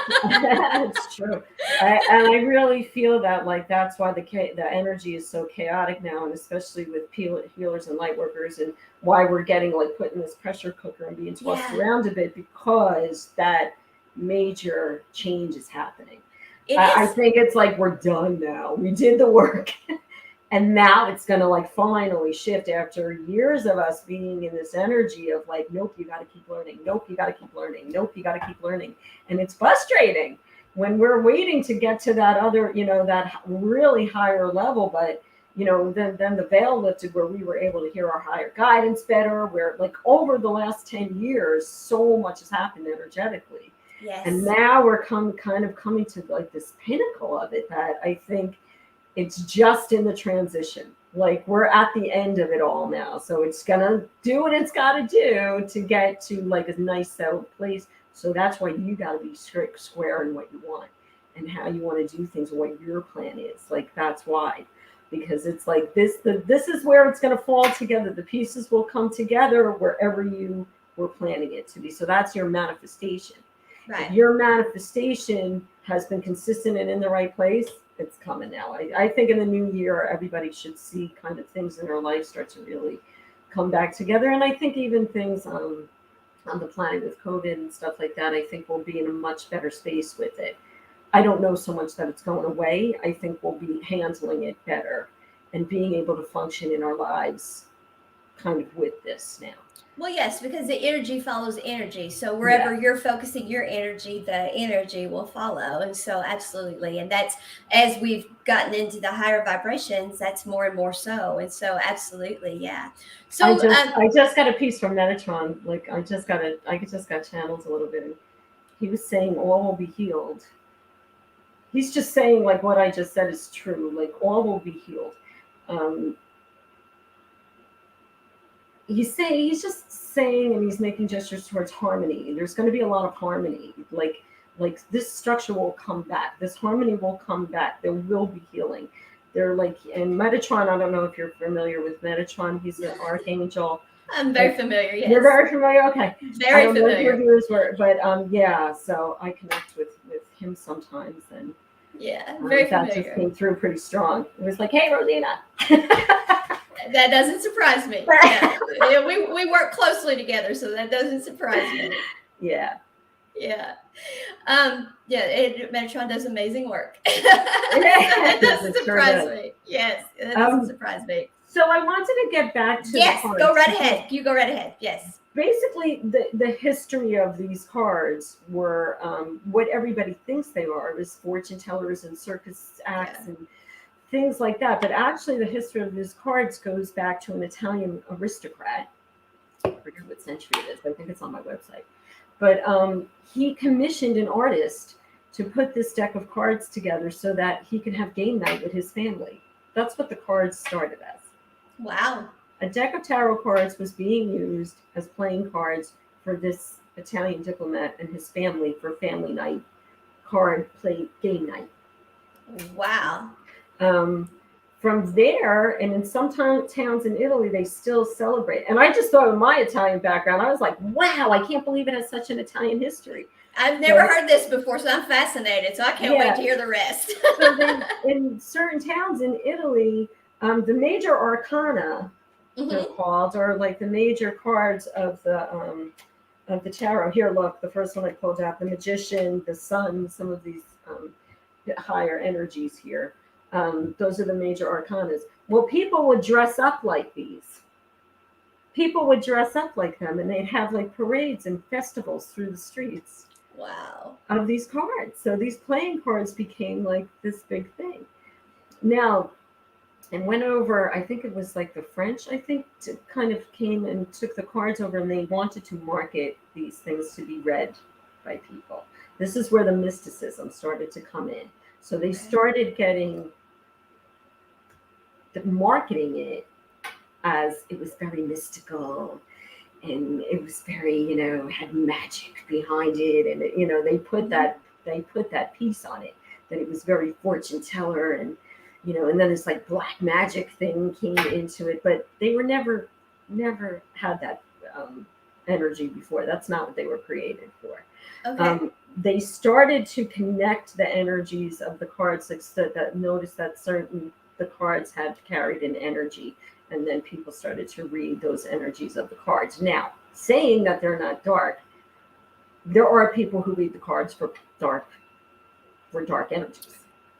it's true. And I really feel that, like, that's why the energy is so chaotic now, and especially with healers and light workers, and why we're getting like put in this pressure cooker and being tossed
Yeah,
around a bit, because that major change is happening.
it
I
is.
think it's like we're done now. We did the work. And now it's going to like finally shift after years of us being in this energy of like, nope, you got to keep learning. Nope, you got to keep learning. Nope, you got to keep learning. And it's frustrating when we're waiting to get to that other, that really higher level. But, then the veil lifted where we were able to hear our higher guidance better, where like over the last 10 years, so much has happened energetically. And
Yes.
now we're kind of coming to like this pinnacle of it that I think it's just in the transition. Like we're at the end of it all now. So it's gonna do what it's gotta do to get to like a nice settled place. So that's why you gotta be strict square in what you want and how you want to do things and what your plan is. Like that's why. Because it's like this is where it's gonna fall together. The pieces will come together wherever you were planning it to be. So that's your manifestation. If
Right.
your manifestation has been consistent and in the right place, it's coming now. I think in the new year, everybody should see kind of things in their life start to really come back together. And I think even things on the planet with COVID and stuff like that, I think we'll be in a much better space with it. I don't know so much that it's going away. I think we'll be handling it better and being able to function in our lives kind of with this now.
Well, yes, because the energy follows energy. So wherever
Yeah.
you're focusing your energy, the energy will follow. And so, absolutely. And that's, as we've gotten into the higher vibrations, that's more and more so. And so, absolutely. Yeah.
I
So,
just I just got a piece from Metatron. Like I just got channeled a little bit, and he was saying all will be healed. He's just saying like what I just said is true. Like all will be healed. Um, he's just saying, and he's making gestures towards harmony. There's going to be a lot of harmony. Like this structure will come back. This harmony will come back. There will be healing. They're like, and Metatron. I don't know if you're familiar with Metatron. He's an archangel.
I'm very
Like,
familiar.
you're
Yes.
very familiar. Okay, I
Very
don't know if your
familiar.
viewers were, but yeah. So I connect with him sometimes, and
Yeah. Very
that just
familiar.
came through pretty strong. It was like, hey, Rosina.
That doesn't surprise me. Yeah. Yeah, we work closely together. So that doesn't surprise me.
Yeah.
Yeah. Yeah, Metatron does amazing work. So that doesn't
It sure
surprise
does.
me. Yes, that doesn't
Um,
surprise me.
so I wanted to get back to the
Yes, go
cards
right
because
ahead. You go right ahead. Yes.
basically the history of these cards were what everybody thinks they are. It was fortune tellers and circus
Yeah.
acts and things like that. But actually, the history of these cards goes back to an Italian aristocrat. I forget what century it is, but I think it's on my website. But he commissioned an artist to put this deck of cards together so that he could have game night with his family. That's what the cards started as.
Wow.
A deck of tarot cards was being used as playing cards for this Italian diplomat and his family for family night, card play game night.
Wow.
Um, from there, and in some towns in Italy, they still celebrate. And I just thought of my Italian background. I was like, wow, I can't believe it has such an Italian history.
I've never
So,
heard this before, so I'm fascinated. So I can't wait
yeah.
to hear the rest.
So they, in certain towns in Italy, the major arcana, they're
Hmm.
called, are like the major cards of the tarot. Here, look, the first one I pulled out, the Magician, the Sun, some of these higher energies here. Those are the major arcanas. Well, people would dress up like these. People would dress up like them, and they'd have like parades and festivals through the streets
Wow.
of these cards. So these playing cards became like this big thing. Now, and went over, I think it was like the French, I think, kind of came and took the cards over, and they wanted to market these things to be read by people. This is where the mysticism started to come in. So they
Okay.
started getting marketing it as it was very mystical. and it was very, had magic behind it, and they put that piece on it, that it was very fortune teller, and then this like black magic thing came into it, but they were never had that energy before. That's not what they were created for.
Okay.
They started to connect the energies of the cards, like so that noticed that certain the cards had carried an energy, and then people started to read those energies of the cards. Now, saying that they're not dark, there are people who read the cards for dark energies.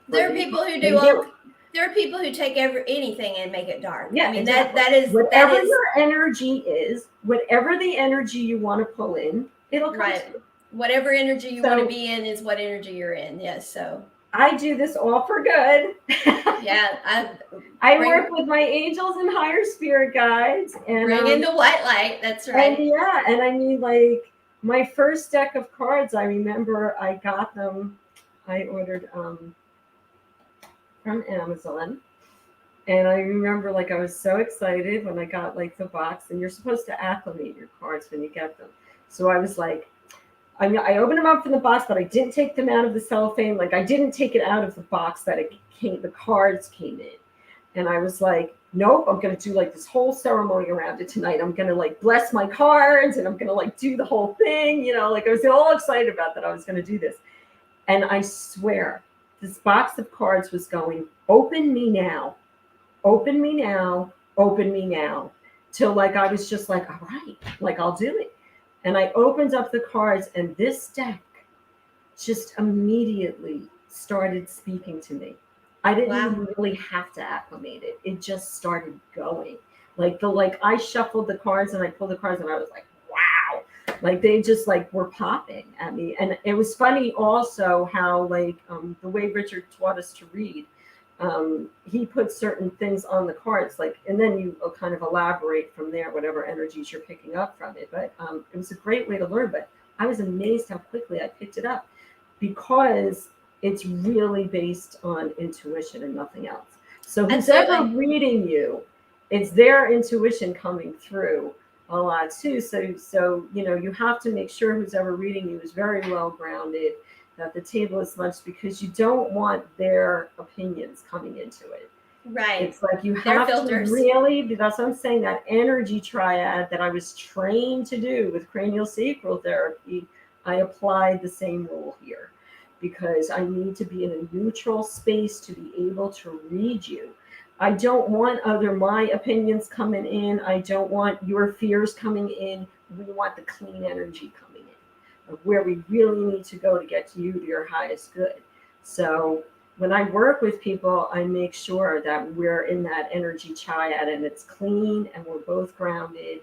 For
There are
the,
people who
they
do all.
do.
There are people who take anything and make it dark. I
Yeah,
mean that
exactly.
that is that
Whatever
is
your energy is, whatever the energy you want to pull in, it'll come to
right.
you.
Whatever energy you want to
So
be in is what energy you're in. Yes. So
I do this all for good.
yeah,
I work
bring
with my angels and higher spirit guides, and
bring in the white light. That's
and
right.
yeah, and I mean, like, my first deck of cards, I remember I got them. I ordered from Amazon, and I remember, like, I was so excited when I got like the box, and you're supposed to acclimate your cards when you get them. So I was like, I opened them up from the box, but I didn't take them out of the cellophane. Like, I didn't take it out of the box that the cards came in. And I was like, nope, I'm going to do like this whole ceremony around it tonight. I'm going to like bless my cards, and I'm going to like do the whole thing. Like, I was all excited about that I was going to do this. And I swear, this box of cards was going, open me now, open me now, open me now. Till like I was just like, all right, like I'll do it. And I opened up the cards, and this deck just immediately started speaking to me. I didn't
Wow.
even really have to acclimate it. It just started going. Like I shuffled the cards and I pulled the cards, and I was like, wow. Like they just like were popping at me. And it was funny also how like the way Richard taught us to read, he put certain things on the cards, like, and then you kind of elaborate from there, whatever energies you're picking up from it. But it was a great way to learn. But I was amazed how quickly I picked it up, because it's really based on intuition and nothing else. So who's ever
Absolutely.
reading you, it's their intuition coming through a lot too. So you have to make sure who's ever reading you is very well grounded, that the table is much, because you don't want their opinions coming into it.
Right.
It's like you
They're
have to
filters.
really, that's what I'm saying, that energy triad that I was trained to do with cranial sacral therapy, I applied the same rule here, because I need to be in a neutral space to be able to read you. I don't want my opinions coming in. I don't want your fears coming in. We want the clean energy coming in, of where we really need to go to get to you, to your highest good. So when I work with people, I make sure that we're in that energy triad, and it's clean, and we're both grounded,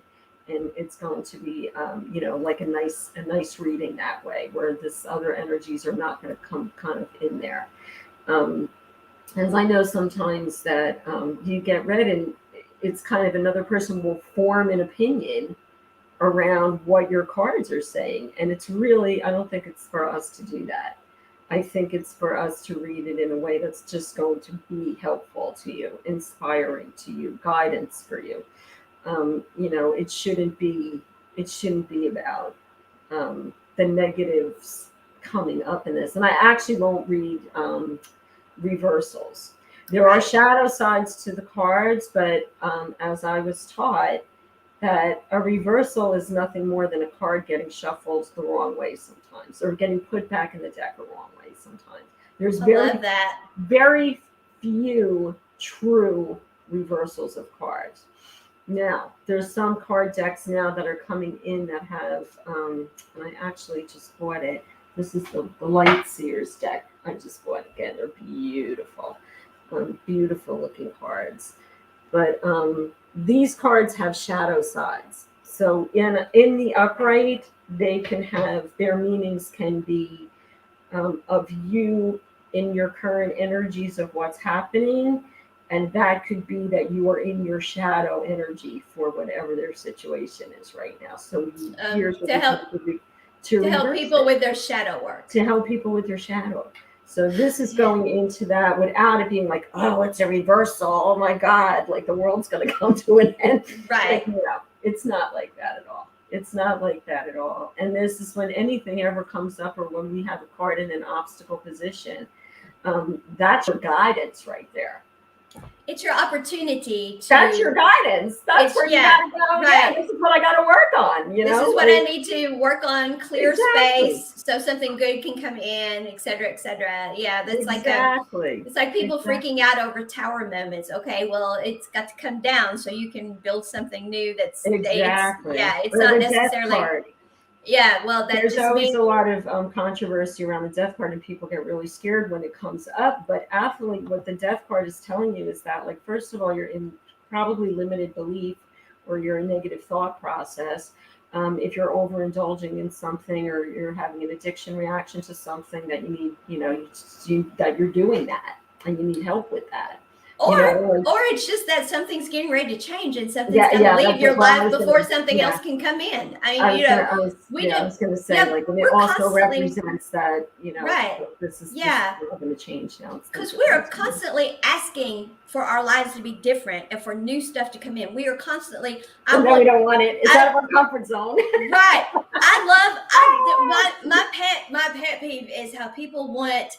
and it's going to be, like a nice reading that way, where this other energies are not going to come kind of in there. Um, as I know sometimes that you get read, and it's kind of another person will form an opinion around what your cards are saying, and it's really, I don't think it's for us to do that. I think it's for us to read it in a way that's just going to be helpful to you, inspiring to you, guidance for you. It shouldn't be about the negatives coming up in this. And I actually won't read reversals. There are
Right.
shadow sides to the cards, but as I was taught, that a reversal is nothing more than a card getting shuffled the wrong way sometimes, or getting put back in the deck the wrong way sometimes. There's
I
very,
love that.
very few true reversals of cards. Now, there's some card decks now that are coming in that have, and I actually just bought it. This is the Light Seers deck. I just bought it again. They're beautiful, beautiful looking cards. But these cards have shadow sides. So in the upright, they can have, their meanings can be of you in your current energies of what's happening, and that could be that you are in your shadow energy for whatever their situation is right now. So here's what
To
we
help
can do to reverse
people
it,
with their shadow work.
to help people with their shadow. So this is
Yeah.
going into that without it being like, oh, it's a reversal. Oh my God, like the world's going to come to an end.
Right.
Like, it's not like that at all. It's not like that at all. And this is when anything ever comes up, or when we have a card in an obstacle position, that's your guidance right there.
It's your opportunity to.
That's your guidance. That's where you got to go.
Right.
Yeah, this is what I got to work on.
This is what I need to work on. Clear space so something good can come in, et cetera, et cetera. Yeah, that's it's like people freaking out over tower moments. Okay, well, it's got to come down so you can build something new that stays. Yeah, it's not necessarily. Yeah, well,
there's always a lot of controversy around the death card, and people get really scared when it comes up. But actually, what the death card is telling you is that, like, first of all, you're in probably limited belief, or you're a negative thought process. If you're overindulging in something, or you're having an addiction reaction to something that you need, that you're doing that, and you need help with that.
Or it's just that something's getting ready to change, and something's going to leave your life before something else can come in. I mean,
I was going to say, like, and it also represents that, this is not going to change now.
Because we are constantly asking for our lives to be different and for new stuff to come in. We are constantly.
We don't want it. It's out of our comfort zone.
Right. My pet peeve is how people want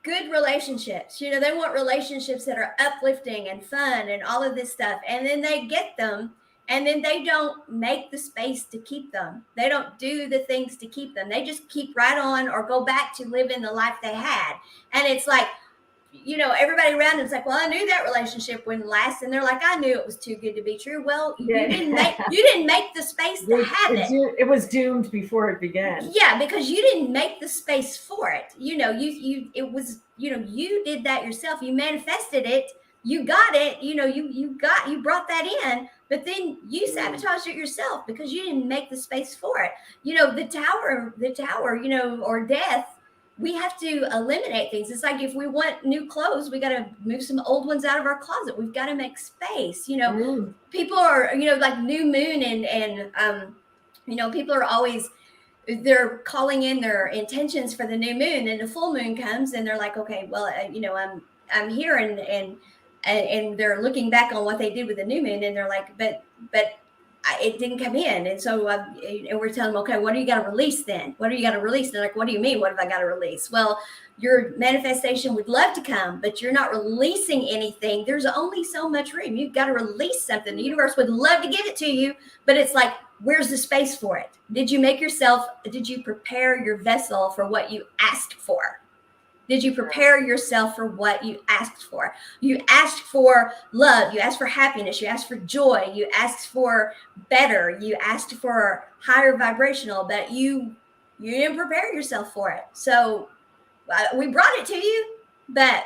good relationships. They want relationships that are uplifting and fun and all of this stuff. And then they get them, and then they don't make the space to keep them. They don't do the things to keep them. They just keep right on or go back to living the life they had. And it's like, everybody around them is like, well, I knew that relationship wouldn't last. And they're like, I knew it was too good to be true. Well, you didn't make the space to have it.
It was doomed before it began.
Yeah, because you didn't make the space for it. You did that yourself. You manifested it. You got it. You brought that in, but then you sabotaged it yourself because you didn't make the space for it. The tower, or death. We have to eliminate things. It's like, if we want new clothes, we got to move some old ones out of our closet. We've got to make space. People are, like new moon and people are always, they're calling in their intentions for the new moon, and the full moon comes and they're like, okay, well, I'm here, and they're looking back on what they did with the new moon, and they're like, but it didn't come in. And so and we're telling them, okay, what do you got to release then? What do you got to release? They're like, what do you mean? What have I got to release? Well, your manifestation would love to come, but you're not releasing anything. There's only so much room. You've got to release something. The universe would love to give it to you, but it's like, where's the space for it? Did you prepare your vessel for what you asked for? Did you prepare yourself for what you asked for? You asked for love. You asked for happiness. You asked for joy. You asked for better. You asked for higher vibrational, but you didn't prepare yourself for it. So we brought it to you, but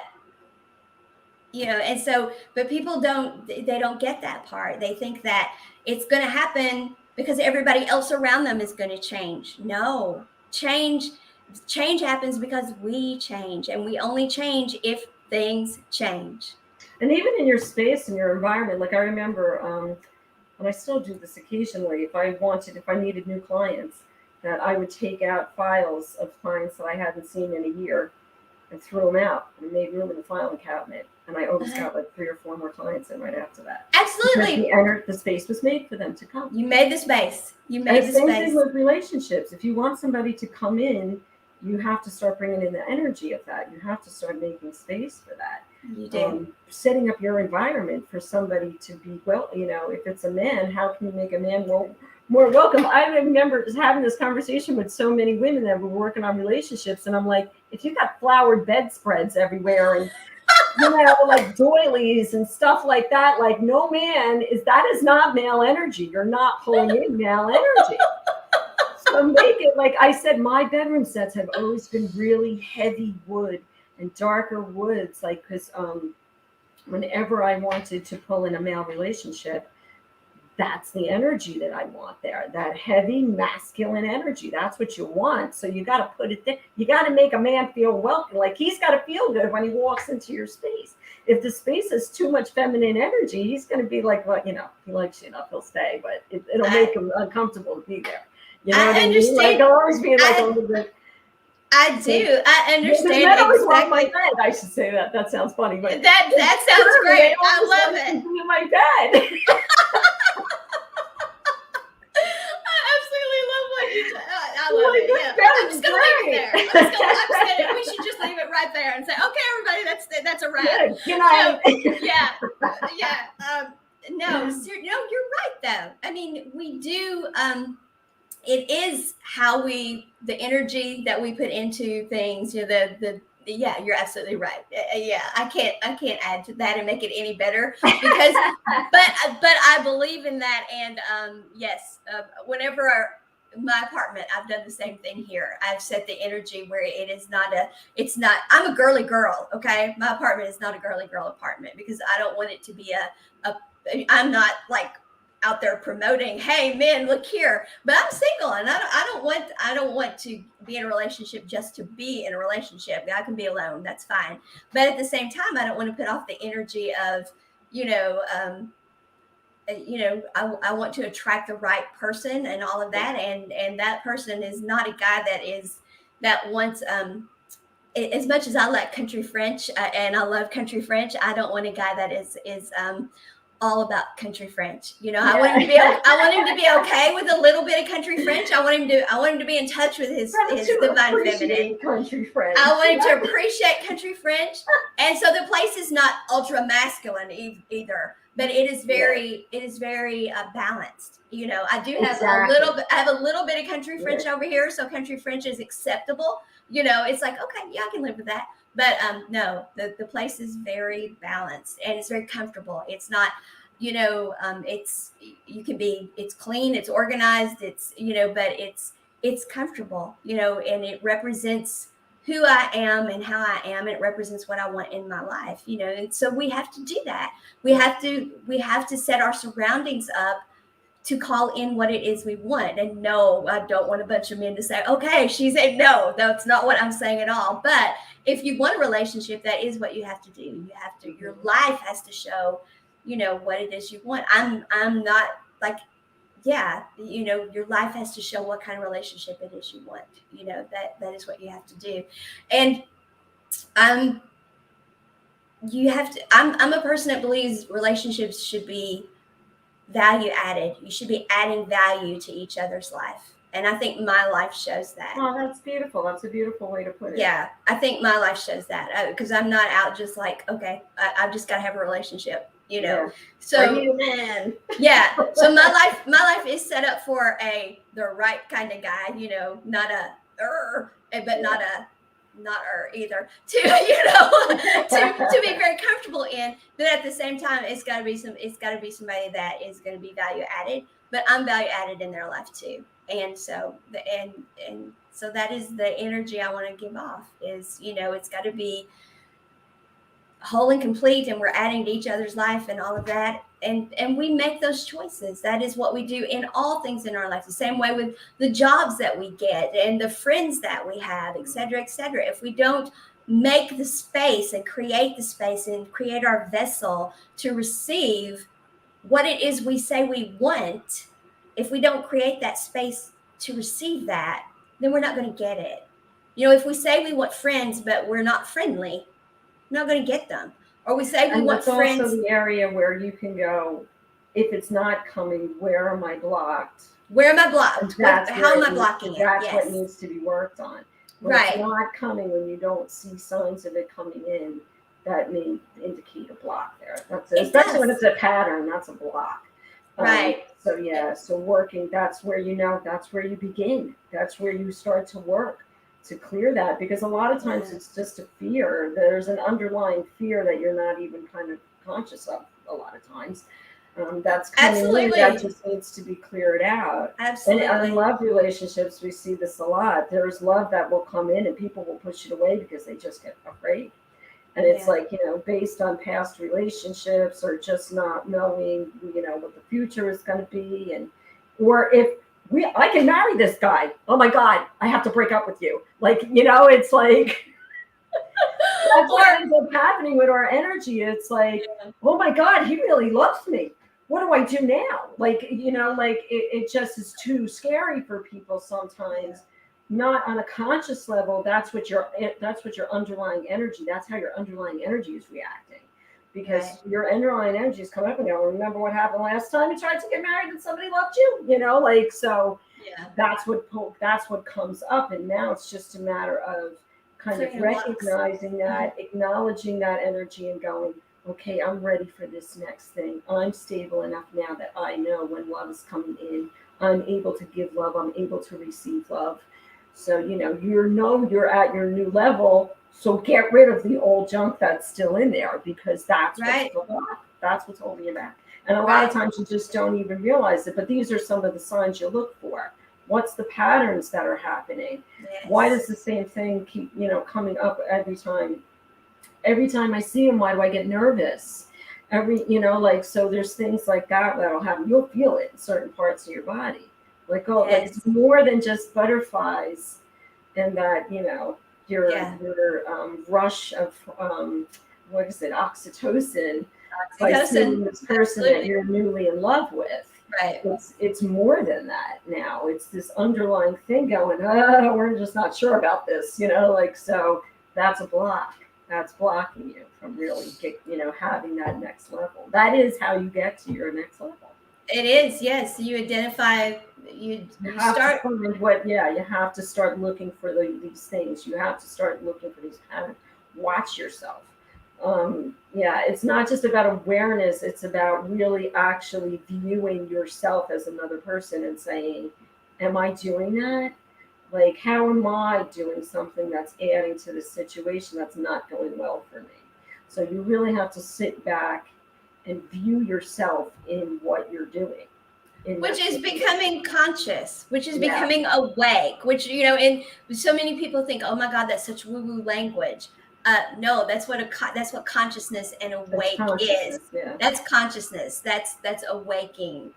but people don't get that part. They think that it's going to happen because everybody else around them is going to change. No, change happens because we change, and we only change if things change.
And even in your space and your environment, like I remember, and I still do this occasionally, if I needed new clients, that I would take out files of clients that I hadn't seen in a year and threw them out and made room in the filing cabinet. And I always got like 3 or 4 more clients in right after that.
Absolutely.
The space was made for them to come.
You made the space. Same
thing with relationships. If you want somebody to come in, you have to start bringing in the energy of that. You have to start making space for that.
You do.
Setting up your environment for somebody to be, if it's a man, how can you make a man more welcome? I remember just having this conversation with so many women that were working on relationships, and I'm like, if you got flowered bedspreads everywhere and like doilies and stuff like that, like, no man that is not male energy. You're not pulling in male energy. So make it, like I said, my bedroom sets have always been really heavy wood and darker woods, like, because whenever I wanted to pull in a male relationship, that's the energy that I want there, that heavy masculine energy. That's what you want. So you got to put it there. You got to make a man feel welcome. Like, he's got to feel good when he walks into your space. If the space has too much feminine energy, he's going to be like, well, he likes you enough, he'll stay, but it'll make him uncomfortable to be there.
I understand.
Like, I'll always be like a little bit.
I do. I understand.
I always want my bed. I should say that. That sounds funny, but
that sounds great. I love it.
In my bed.
We should just leave it right there and say, okay, everybody, that's a wrap.
Good. Good night.
Yeah. No, you're right though. I mean, we do. It is how the energy that we put into things. Yeah, you're absolutely right. Yeah, I can't add to that and make it any better because, but I believe in that. And yes, whenever my apartment, I've done the same thing here. I've set the energy where it's not, I'm a girly girl. Okay. My apartment is not a girly girl apartment because I don't want it to be I'm not like out there promoting, hey men, look here. But I'm single and I don't want to be in a relationship just to be in a relationship. I can be alone. That's fine. But at the same time, I don't want to put off the energy of, I want to attract the right person and all of that. And that person is not a guy that wants, as much as I like country French and I love country French, I don't want a guy that is all about country French. I want him to be okay with a little bit of country French. I want him to be in touch with his divine feminine.
Country French.
I want him to appreciate country French. And so the place is not ultra masculine either, but it is very balanced. I do have a little bit of country French over here, so country French is acceptable. It's like, okay, yeah, I can live with that. But no, the place is very balanced and it's very comfortable. It's not, it's clean, it's organized, but it's comfortable, and it represents who I am and how I am. It represents what I want in my life, and so we have to do that. We have to set our surroundings up to call in what it is we want. And no, I don't want a bunch of men to say, okay, she's saying no, that's not what I'm saying at all. But if you want a relationship, that is what you have to do. Your life has to show, what it is you want. I'm not like, yeah, your life has to show what kind of relationship it is you want. That is what you have to do. And I'm a person that believes relationships should be value added. You should be adding value to each other's life. And I think my life shows that.
Oh, that's beautiful. That's a beautiful way to put it.
Yeah, I think my life shows that because I'm not out just like, okay, I've just got to have a relationship,
Yeah.
So
are you man?
Yeah. So my life is set up for the right kind of guy, not but not either to to be very comfortable in, but at the same time it's got to be somebody that is going to be value added, but I'm value added in their life too. And so so that is the energy I want to give off is, it's got to be whole and complete, and we're adding to each other's life and all of that. And we make those choices. That is what we do in all things in our life. The same way with the jobs that we get and the friends that we have, et cetera, et cetera. If we don't make the space and create the space and create our vessel to receive what it is we say we want, if we don't create that space to receive that, then we're not going to get it. If we say we want friends, but we're not friendly, we're not going to get them. Or we say we want friends.
Also the area where you can go, if it's not coming, where am I blocked?
Where am I blocked? How am I blocking it?
That's what needs to be worked on. When it's not coming, when you don't see signs of it coming in, that may indicate a block there. Especially when it's a pattern, that's a block.
Right.
So working, that's where that's where you begin. That's where you start to work to clear that, because a lot of times it's just a fear. There's an underlying fear that you're not even kind of conscious of a lot of times. That's coming in, that just needs to be cleared out.
Absolutely.
And in love relationships, we see this a lot. There's love that will come in and people will push it away because they just get afraid. And it's like, based on past relationships or just not knowing, what the future is going to be. Or if I can marry this guy. Oh my God, I have to break up with you. It's like, that's what ends up happening with our energy. It's like, oh my God, he really loves me. What do I do now? It just is too scary for people sometimes. Not on a conscious level. That's what your underlying energy. That's how your underlying energy is reacting. Because your underlying energy is coming up and going, remember what happened last time you tried to get married and somebody loved you? So
Yeah.
That's what comes up, and now it's just a matter of kind of
Clearing the blocks.
recognizing
Mhm.
that, acknowledging that energy, and going, okay, I'm ready for this next thing. I'm stable enough now that I know when love is coming in. I'm able to give love. I'm able to receive love. So you're at your new level. So get rid of the old junk that's still in there, because
Right.
that's what's holding you back. And a lot of
Right.
times you just don't even realize it. But these are some of the signs you look for. What's the patterns that are happening? Why
Yes.
does the same thing keep coming up every time? Every time I see him, why do I get nervous? So there's things like that that'll happen. You'll feel it in certain parts of your body. Like
Yes.
it's more than just butterflies and that,
Yeah.
your rush of, what is it, oxytocin by
Oxytocin.
seeing this person that
Absolutely.
you're newly in love with.
Right.
It's more than that now. It's this underlying thing going, oh, we're just not sure about this. So that's a block. That's blocking you from really having that next level. That is how you get to your next level.
It is. Yes. You identify. You
You
you
have to
start.
find you have to start looking for these things. You have to start looking for these patterns. Watch yourself. Yeah, it's not just about awareness, it's about really actually viewing yourself as another person and saying, am I doing that? Like, how am I doing something that's adding to the situation that's not going well for me? So you really have to sit back and view yourself in what you're doing in
Which
that
is
situation.
becoming conscious, which is
Yeah,
becoming awake, which, and so many people think, oh my God, that's such woo woo language. No, that's what consciousness and
it's
awake is.
consciousness. Yeah,
That's consciousness. That's awakening.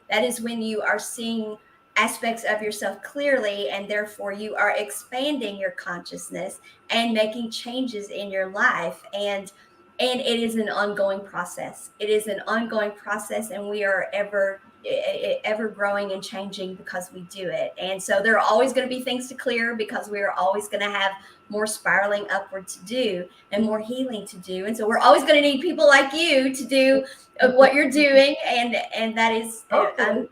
That is when you are seeing aspects of yourself clearly, and therefore you are expanding your consciousness and making changes in your life. And it is an ongoing process. It is an ongoing process, and we are ever growing and changing because we do it. And so there are always going to be things to clear, because we are always going to have more spiraling upward to do and more healing to do. And so we're always going to need people like you to do what you're doing. And that is,
hopefully.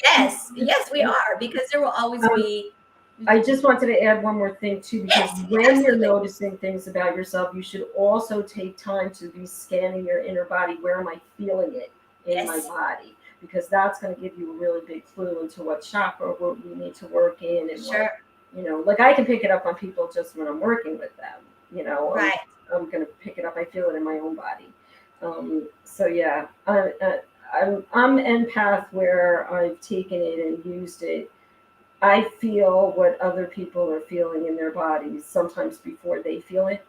yes, we are, because there will always
Um,
be.
I just wanted to add one more thing too, because
Yes,
when you're
absolutely.
noticing things about yourself, you should also take time to be scanning your inner body. Where am I feeling it in my
Yes,
body? Because that's going to give you a really big clue into what chakra we need to work in, and
sure.
like I can pick it up on people just when I'm working with them.
Right.
I'm going to pick it up. I feel it in my own body. So yeah, I'm empath, where I've taken it and used it. I feel what other people are feeling in their bodies sometimes before they feel it.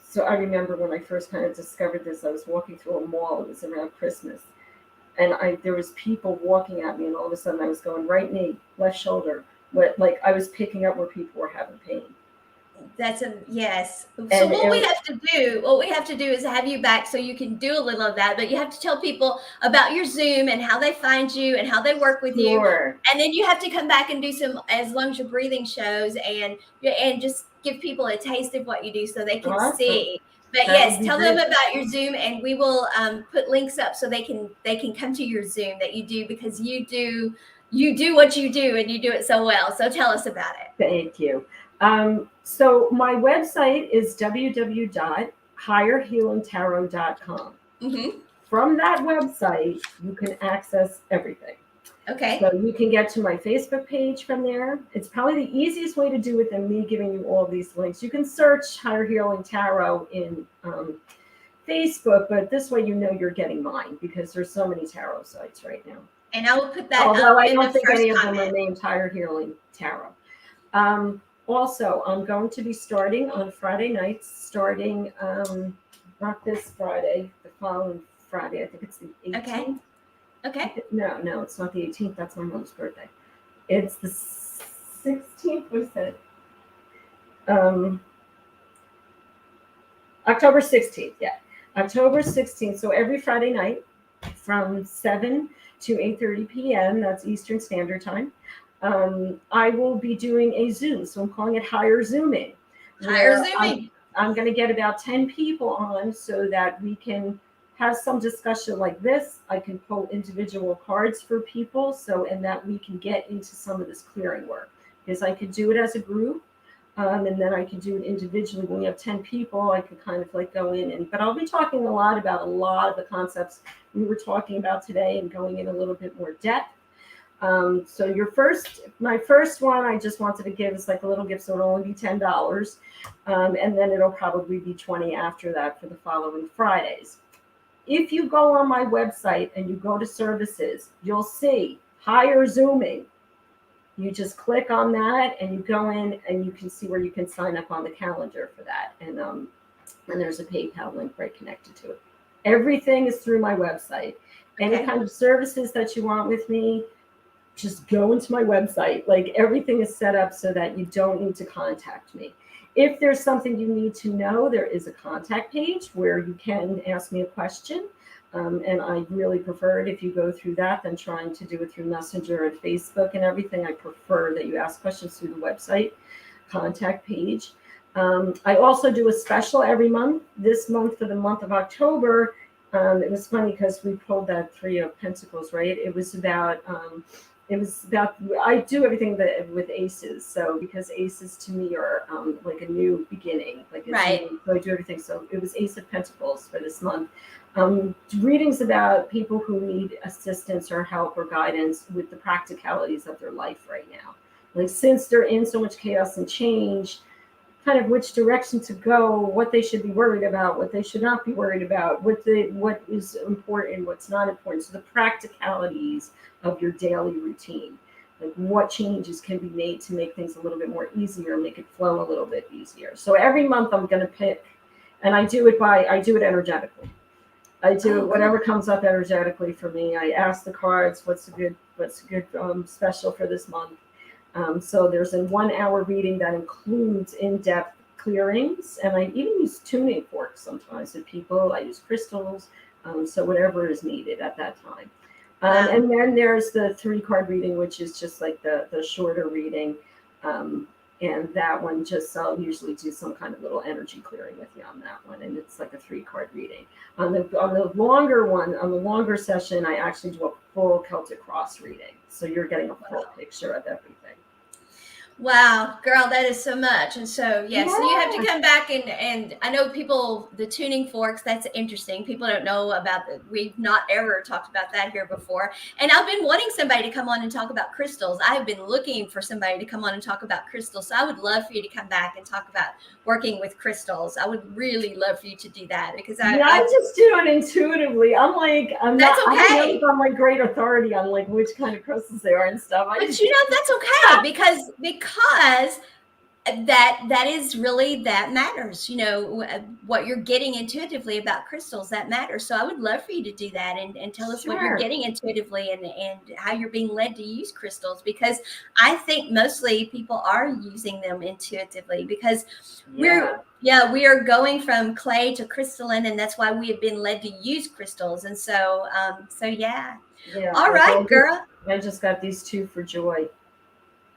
So I remember when I first kind of discovered this, I was walking through a mall. It was around Christmas, and there was people walking at me, and all of a sudden I was going right knee, left shoulder. Like I was picking up where people were having pain,
That's a yes. So
and
what we have to do is have you back so you can do a little of that, but you have to tell people about your Zoom and how they find you and how they work with you.
sure,
And then you have to come back and do some as long as your breathing shows, and just give people a taste of what you do so they can
awesome.
see. But
That would
yes,
be
tell them
great.
about your Zoom, and we will put links up so they can come to your Zoom that you do, because you do what you do and you do it so well. So tell us about it.
Thank you. So my website is www.higherhealingtarot.com.
Hmm.
From that website, you can access everything.
Okay.
So you can get to my Facebook page from there. It's probably the easiest way to do it than me giving you all these links. You can search Higher Healing Tarot in Facebook, but this way you're getting mine, because there's so many tarot sites right now.
And I will put that
Although
up
I
in
don't
the
think
first
any of them are
comment.
named Higher Healing Tarot. Also, I'm going to be starting on Friday nights, starting not this Friday, the following Friday. I think it's the
Okay.
18th.
Okay.
No, it's not the 18th. That's my mom's birthday. It's the 16th. What is that? Um, October 16th. Yeah, October 16th. So every Friday night from 7 to 8:30 p.m. That's Eastern Standard Time. I will be doing a Zoom. So I'm calling it Higher Zooming,
Higher
where
zooming.
I'm going to get about 10 people on so that we can have some discussion like this. I can pull individual cards for people, so and that we can get into some of this clearing work, because I could do it as a group. And then I can do it individually. When we have 10 people, I can kind of like go in but I'll be talking a lot about a lot of the concepts we were talking about today and going in a little bit more depth. So my first one, I just wanted to give is like a little gift, so it'll only be $10. And then it'll probably be 20 after that for the following Fridays. If you go on my website and you go to services, you'll see higher zooming. You just click on that and you go in and you can see where you can sign up on the calendar for that. And there's a PayPal link right connected to it. Everything is through my website. Any kind of services that you want with me, just go into my website. Like everything is set up so that you don't need to contact me. If there's something you need to know, there is a contact page where you can ask me a question. And I really prefer it if you go through that than trying to do it through Messenger and Facebook and everything. I prefer that you ask questions through the website contact page. I also do a special every month. This month, for the month of October, it was funny because we pulled that Three of Pentacles, right? It was about I do everything with aces. So because aces to me are like a new beginning, like it's
Right.
new, so I do everything. So it was Ace of Pentacles for this month. Readings about people who need assistance or help or guidance with the practicalities of their life right now. Like since they're in so much chaos and change, kind of which direction to go, what they should be worried about, what they should not be worried about, what is important, what's not important. So the practicalities of your daily routine, like what changes can be made to make things a little bit more easier, make it flow a little bit easier. So every month I'm going to pick, and I do it energetically. I do whatever comes up energetically for me. I ask the cards, what's a good special for this month. So there's a 1 hour reading that includes in-depth clearings, and I even use tuning forks sometimes with people. I use crystals, so whatever is needed at that time. And then there's the 3-card reading, which is just like the shorter reading. And that one, I'll usually do some kind of little energy clearing with you on that one. And it's like a 3-card reading. On the longer one, on the longer session, I actually do a full Celtic cross reading. So you're getting a full picture of everything.
Wow, girl, that is so much. And so, so you have to come back and I know people, the tuning forks, that's interesting. People don't know about we've not ever talked about that here before. And I've been wanting somebody to come on and talk about crystals. I've been looking for somebody to come on and talk about crystals. So I would love for you to come back and talk about working with crystals. I would really love for you to do that because I
just do it intuitively. I'm
that's okay.
I'm like great authority on like which kind of crystals they are and stuff.
But that's okay because that is really, that matters. What you're getting intuitively about crystals, that matters. So I would love for you to do that and tell us what you're getting intuitively and how you're being led to use crystals, because I think mostly people are using them intuitively because we are going from clay to crystalline, and that's why we have been led to use crystals. And so all right, girl.
I just got these 2 for joy.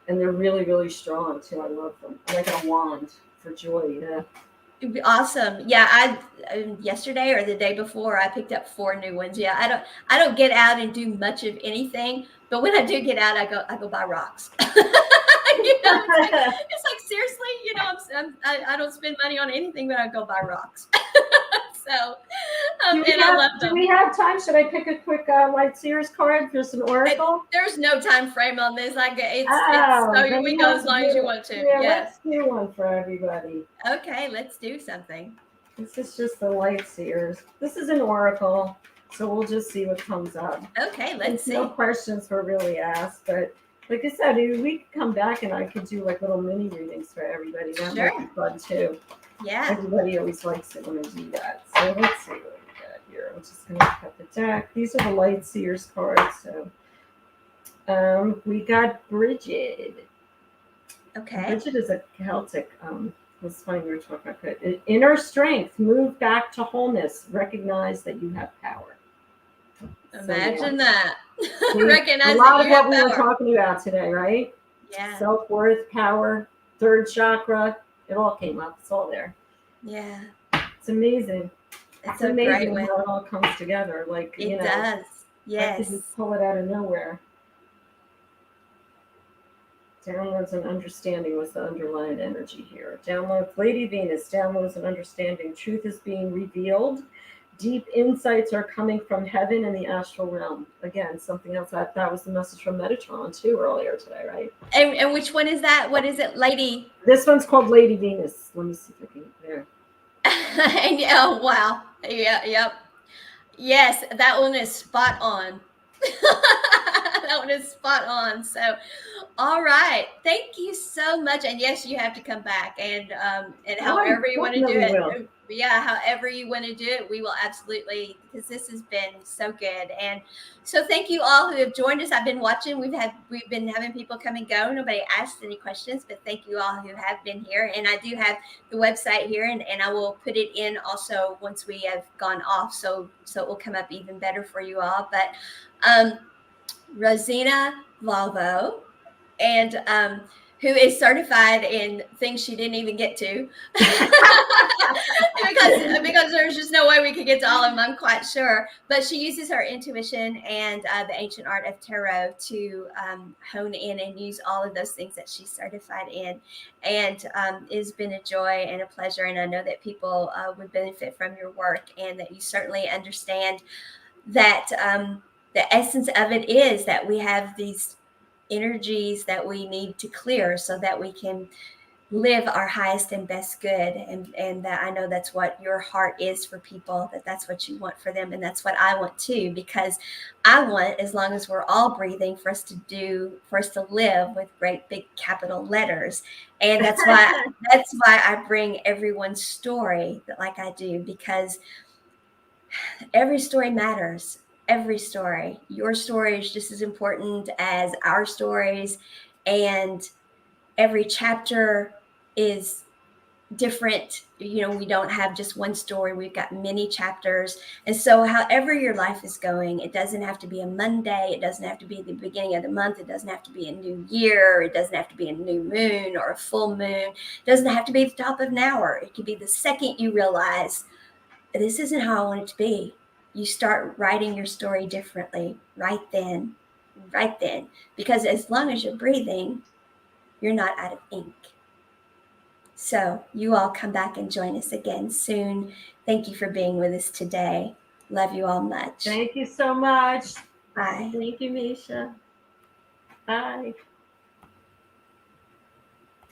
And they're really, really strong too. I love them. I got a wand for joy. Yeah.
Awesome. Yeah, I yesterday or the day before I picked up 4 new ones. Yeah, I don't get out and do much of anything, but when I do get out, I go buy rocks. It's like seriously, I don't spend money on anything, but I go buy rocks. So, I love them.
Do we have time? Should I pick a quick Light Seers card for some oracle?
There's no time frame on this. So we go as long as you want to.
Yeah, let's do one for everybody.
Okay, let's do something.
This is just the Light Seers. This is an oracle, so we'll just see what comes up.
Okay, let's see.
No questions were really asked, but like I said, we could come back and I could do like little mini readings for everybody. That might be fun too.
Yeah.
Everybody always likes it when I do that. So let's see what we got here. I'm just going to cut the deck. These are the Light Seers cards. So we got Bridget.
Okay.
Bridget is a Celtic. Let's find we were talking about inner strength. Move back to wholeness. Recognize that you have power.
Imagine that.
Recognize a lot of what we were talking about today, right?
Yeah.
Self-worth, power, 3rd chakra. It all came up. It's all there.
Yeah.
It's amazing.
It's
It's
a great
amazing
one.
how it all comes together. Like,
It does.
I could just
Yes.
pull it out of nowhere. Downloads and understanding was the underlying energy here. Downloads, Lady Venus, downloads and understanding. Truth is being revealed. Deep insights are coming from heaven and the astral realm. Again, something else that was the message from Metatron too earlier today, right?
And which one is that? What is it, Lady?
This one's called Lady Venus. Let me see if I can there.
And oh wow. Yeah, yep. Yes, that one is spot on. That one is spot on. So, all right. Thank you so much. And yes, you have to come back and
Oh, I
however you want to do
definitely
it.
will.
Yeah, however you want to do it, we will absolutely, because this has been so good. And so thank you all who have joined us. I've been watching. We've been having people come and go. Nobody asked any questions, but thank you all who have been here. And I do have the website here, and I will put it in also once we have gone off, so it will come up even better for you all. But Rosina Valvo, and who is certified in things she didn't even get to because there's just no way we could get to all of them, I'm quite sure. But she uses her intuition and the ancient art of tarot to hone in and use all of those things that she's certified in. And it's been a joy and a pleasure. And I know that people would benefit from your work, and that you certainly understand that the essence of it is that we have these energies that we need to clear so that we can live our highest and best good. And that I know that's what your heart is for people, that's what you want for them, and that's what I want too, because I want, as long as we're all breathing, for us to live with great big capital letters. And that's why I bring everyone's story like I do, because every story matters. Every story. Your story is just as important as our stories. And every chapter is different. We don't have just one story, we've got many chapters. And so however your life is going, it doesn't have to be a Monday, it doesn't have to be the beginning of the month, it doesn't have to be a new year, it doesn't have to be a new moon or a full moon, it doesn't have to be the top of an hour. It could be the second you realize, this isn't how I want it to be. You start writing your story differently right then, because as long as you're breathing, you're not out of ink. So you all come back and join us again soon. Thank you for being with us today. Love you all much.
Thank you so much.
Bye.
Thank you, Misha. Bye.